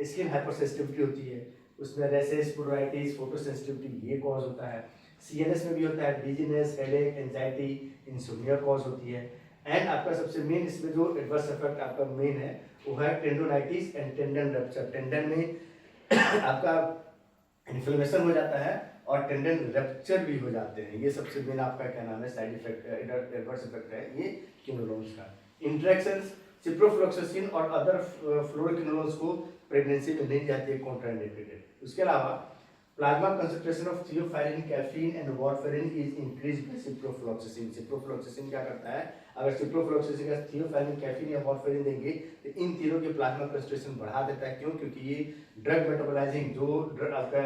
स्किन हाइपरसेंसिटिविटी होती है, उसमें रेसेस, प्रोराइटिस, फोटोसेंसिटिविटी, ये कॉज होता है। सीएनएस में भी होता है, dizziness, headache, anxiety, insomnia cause होती है। एंड आपका सबसे मेन इसमें जो एडवर्स इफेक्ट आपका मेन है वो है tendonitis and tendon rupture. Tendon में आपका इन्फ्लेमेशन हो जाता है और टेंडन रप्चर भी हो जाते हैं, ये सबसे मेन आपका क्या नाम है साइड इफेक्ट, एडवर्स इफेक्ट है ये क्विनोलोन्स का। इंटरेक्शंस, सिप्रोफ्लॉक्सासिन और अदर फ्लोरोक्विनोलोन्स को प्रेगनेंसी में नहीं जाती है, कॉन्ट्राइंडिकेटेड। उसके अलावा plasma concentration of theophylline, caffeine and warfarin is increased by ciprofloxacin. Ciprofloxacin क्या करता है, अगर सिप्रोफ्लॉक्सासिन का थियोफाइलिन, कैफीन या वारफेरिन देंगे तो इन तीनों के प्लाज्मा कंसंट्रेशन बढ़ा देता है। क्यों? क्योंकि ये ड्रग मेटाबोलाइजिंग जो ड्रग आपका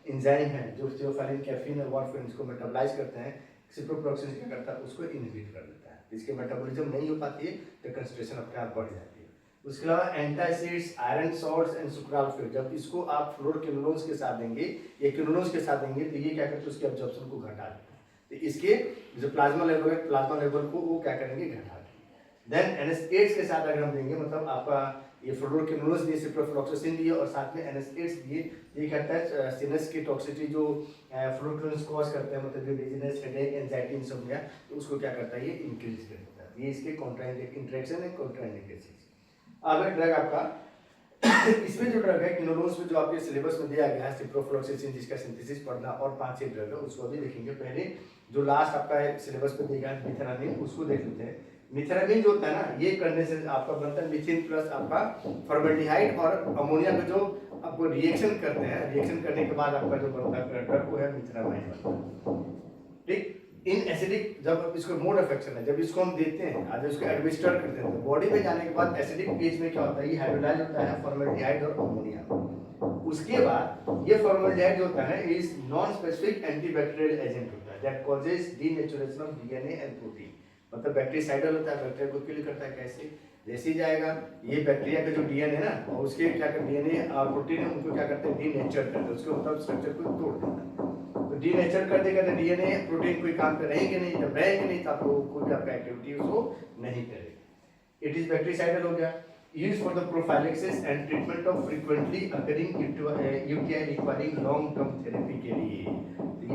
एंजाइम है जो थियोफाइलिन, कैफीन और वारफेरिन को मेटाबोलाइज करते हैं, सिप्रोफ्लॉक्सासिन क्या करता है, उसको इनहिबिट कर देता है। इसके मेटाबॉलिज्म नहीं हो पाती है तो कंसंट्रेशन अपने आप बढ़ जाती है। उसके अलावा एंटासिड्स, आयरन सॉल्ट्स एंड सुक्रालोफेट, जब इसको आप फ्लोरोक्विनोलोन्स के साथ देंगे या क्विनोलोन्स के साथ देंगे तो ये क्या करते हैं, उसके एब्जॉर्प्शन को घटा देते हैं, तो इसके जो प्लाज्मा लेवल है, प्लाज्मा लेवल को वो क्या करेंगे, घटा देंगे। देन NH8 के साथ अगर हम देंगे, मतलब आपका ये फ्लोरोक्विनोलोन्स दिए, सिप्रोफ्लॉक्सासिन दिए और साथ में NH8 दिए, ये कहता है सिनस की टॉक्सिसिटी जो फ्लोरोक्विनोलोन्स कॉज करते हैं, मतलब जो डिजीनेस, हेडेक, एंजाइटी, इंसोम्निया, तो उसको क्या करता है, ये इंक्रीज कर देता है। ये इसके इंटरेक्शन है, कॉन्ट्राइंडिकेशन। अगर ड्रग आपका इसमें जो ड्रग है किनोलोन्स में जो आपके सिलेबस में दिया गया है सिप्रोफ्लोक्सासिन जिसका सिंथेसिस पढ़ना और 5-6 ड्रग है उसको भी देखेंगे। पहले जो लास्ट आपका सिलेबस में दिया गया है मिथेरामिन उसको देख लेते हैं। मिथेरामिन जो होता है ना ये करने से आपका बनता है मिथिन प्लस आपका फॉर्मेल्डिहाइड और अमोनिया का जो आपको रिएक्शन करते हैं, रिएक्शन करने के बाद आपका जो बनता है ड्रग वो है मिथेरामाइन बनता है। ठीक, इन एसिडिक जब इसको मोड अफेक्शन है जब इसको हम देते हैं आज इसको एडमिनिस्टर करते हैं तो बॉडी में जाने के बाद एसिडिक फेज में क्या होता है ये हाइड्रोलाइज होता है फॉर्मेल्डिहाइड और अमोनिया। उसके बाद ये फॉर्मेल्डिहाइड जो होता है is non specific antibacterial agent होता है that causes denaturation of DNA and protein. मतलब बैक्टीरियासाइडल होता है, बैक्टीरिया को किल करता है। कैसे? जैसे ही जाएगा ये बैक्टीरिया का जो डीएनए है ना और उसके क्या करते हैं डीएनए और प्रोटीन है उनको क्या करते हैं डीनेचर करते हैं, उसके मतलब स्ट्रक्चर को तोड़ देता है। तो डीनेचर कर देगा तो डीएनए प्रोटीन कोई काम कर रहेंगे नहीं, जब रहेंगे नहीं तो आपको कोई भी आपका एक्टिविटी उसको नहीं करेगा। इट इज बैक्टीरियासाइडल हो गया। Use for the prophylaxis and treatment of frequently occurring UTI requiring long term therapy के लिए।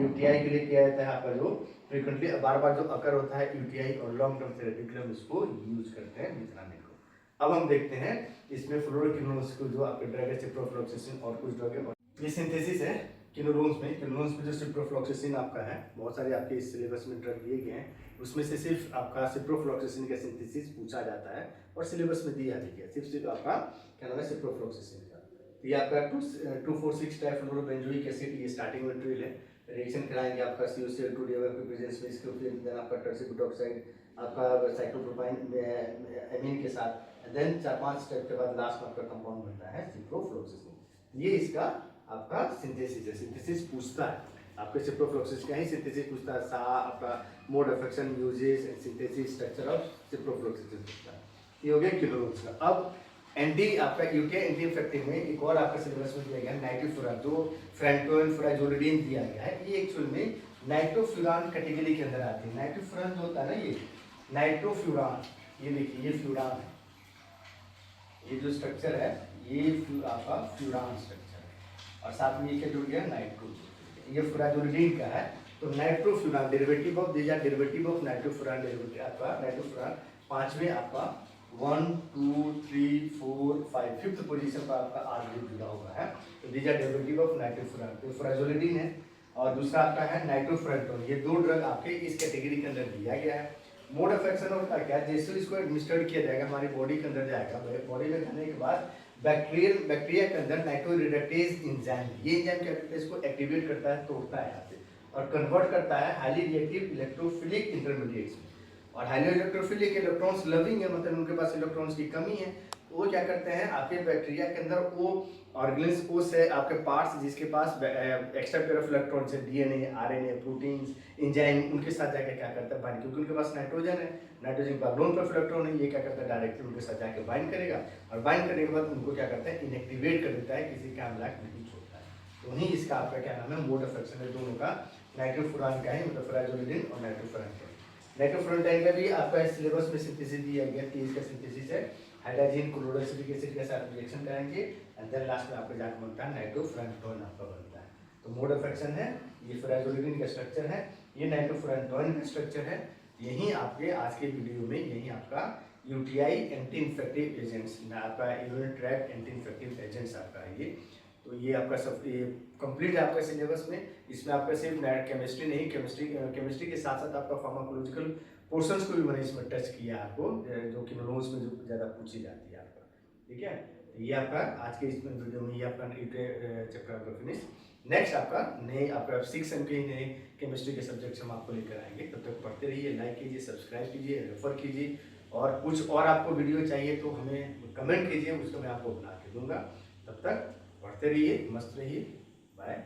यूटीआई के लिए किया जाता है आपका जो फ्रीक्वेंटली बार बार जो अकर होता है यूटीआई और लॉन्ग टर्म थेरेपी के लिए हम इसको यूज करते हैं मिथेरामिन को। अब हम देखते हैं इसमें फ्लोरोकिनोन्स को जो आपके ड्रग है सिप्रोफ्लोक्सासिन और कुछ ड्रग है। ये सिंथेसिस है किनोलोन्स में जो सिप्रोफ्लोक्सासिन आपका है बहुत सारे आपके इस सिलेबस में ड्रग दिए गए हैं उसमें से सिर्फ आपका सिप्रोफ्लोक्सासिन का सिंथेसिस पूछा जाता है और सिलेबस में दिया भी गया सिर्फ आपका क्या नाम है सिप्रोफ्लोक्सासिन का। तो ये आपका 2,4,6 ट्राइफ्लोरोबेंजोइक एसिड ये स्टार्टिंग मटेरियल है। रिएक्शन कराएंगे आपका CuCl2 के प्रेजेंस में इसके फिर देन आपका टर्सिब्यूटॉक्साइड आपका साइक्लोप्रोपाइन एमीन के साथ देन 4-5 स्टेप के बाद लास्ट में आपका कंपाउंड बनता है सिप्रोफ्लोक्सासिन। ये इसका आपका सिंथेसिस है। सिंथेसिस पूछता है आपके सिप्रोफ्लोक्सासिन का ही सिंथेसिस पूछता है सा आपका mode of action uses and synthesis structure of ciprofloxacin पूछता है। ये हो गया किनोलोन्स का। अब एंटी आपका यूटीआई एंटी इन्फेक्टिव में एक और आपका सिलेबस में दिया गया नाइट्रोफ्यूरान जो फ्रैंटोइन फ्राइजोलिडीन दिया गया है। ये एक्चुअल में नाइट्रोफ्यूरान कैटेगरी के अंदर आती है। नाइट्रोफ्यूरान जो होता है ना ये नाइट्रोफ्यूरान ये देखिए ये फ्यूरान है, ये जो स्ट्रक्चर है ये आपका फ्यूरान स्ट्रक्चर है और साथ में ये क्या जुड़ गया नाइट्रो, ये फ्राइजोलिडीन का है। तो nitrofuran derivative of these are derivative of nitrofuran derivative आपका नाइट्रोफ्यूरान पांचवें आपका 1 2 3 4 5 फिफ्थ पोजीशन पर आपका आर ग्रुप जुड़ा हुआ है। तो these are derivative of nitrofuran. तो फ्राइजोलिडीन है और दूसरा आपका है नाइट्रोफ्रंटोन। ये दो ड्रग आपके इस कैटेगरी के अंदर दिया गया है। मोड ऑफ एक्शन होता क्या जैसे इसको एडमिनिस्टर्ड किया जाएगा हमारी बॉडी के अंदर जाएगा, बॉडी में जाने के बाद बैक्टीरिया के अंदर नाइट्रोरिडेटेज एंजाइम ये एंजाइम क्या करता है इसको एक्टिवेट करता है, तोड़ता है यहाँ पे और कन्वर्ट करता है हाईली रिएक्टिव इलेक्ट्रोफिलिक इंटरमीडिएट्स में। और हाईली इलेक्ट्रोफिलिक इलेक्ट्रॉन्स लविंग है मतलब उनके पास इलेक्ट्रॉन्स की कमी है तो वो क्या करते हैं आपके बैक्टीरिया के अंदर वो ऑर्गेनिल्स वो से आपके पार्ट्स जिसके पास एक्स्ट्रा पेयर ऑफ इलेक्ट्रॉन्स है डीएनए आरएनए प्रोटीन्स एंजाइम उनके साथ जाकर क्या करता है बाइंड, क्योंकि उनके पास नाइट्रोजन है, नाइट्रोजन के बाद लोन पेयर ऑफ इलेक्ट्रॉन है, ये क्या करता है डायरेक्टली उनके साथ जाकर बाइंड करेगा और बाइंड करने के बाद उनको क्या करता है इनएक्टिवेट कर देता है, किसी काम लायक नहीं छोड़ता है। तो वहीं इसका आपका क्या नाम है मोड ऑफ एक्शन है दोनों का नाइट्रोफ्यूरान का है मतलब फ्राइजोलिडीन और नाइट्रोफ्यूरान। नाइट्रोफ्रंटाइन का भी आपका सिलेबस में सिंथेसिस दिया गया कि इसका सिंथेसिस है हाइड्रोजन क्लोरोसिलिक एसिड के साथ रिएक्शन कराएंगे एंड देन लास्ट में आपका जाकर बनता है नाइट्रोफ्रंटोन आपका बनता है। तो मोड ऑफ एक्शन है ये फ्राइजोलिडीन का स्ट्रक्चर है, ये नाइट्रोफ्रंटोन का स्ट्रक्चर है। यही आपके आज के वीडियो में यही आपका यूटीआई एंटी इन्फेक्टिव एजेंट्स आपका urinary tract anti infective agents आपका है ये। तो ये आपका सब ये कंप्लीट है आपका सिलेबस में। इसमें आपका सिर्फ केमिस्ट्री नहीं केमिस्ट्री के साथ साथ आपका फार्माकोलॉजिकल पोर्शंस को भी मैंने इसमें टच किया आपको जो कि नोट्स में जो ज़्यादा पूछी जाती है आपका। ठीक है तो ये आपका आज के इस वीडियो में ये आपका चैप्टर आपका फिनिश। नेक्स्ट आपका नए आपका 6 सेम के नए केमिस्ट्री के सब्जेक्ट्स हम आपको लेकर आएंगे। तब तक पढ़ते रहिए, लाइक कीजिए, सब्सक्राइब कीजिए, रेफर कीजिए और कुछ और आपको वीडियो चाहिए तो हमें कमेंट कीजिए, उसको मैं आपको बना के दूंगा। तब तक पढ़ते रहिए, मस्त रहिए, बाय।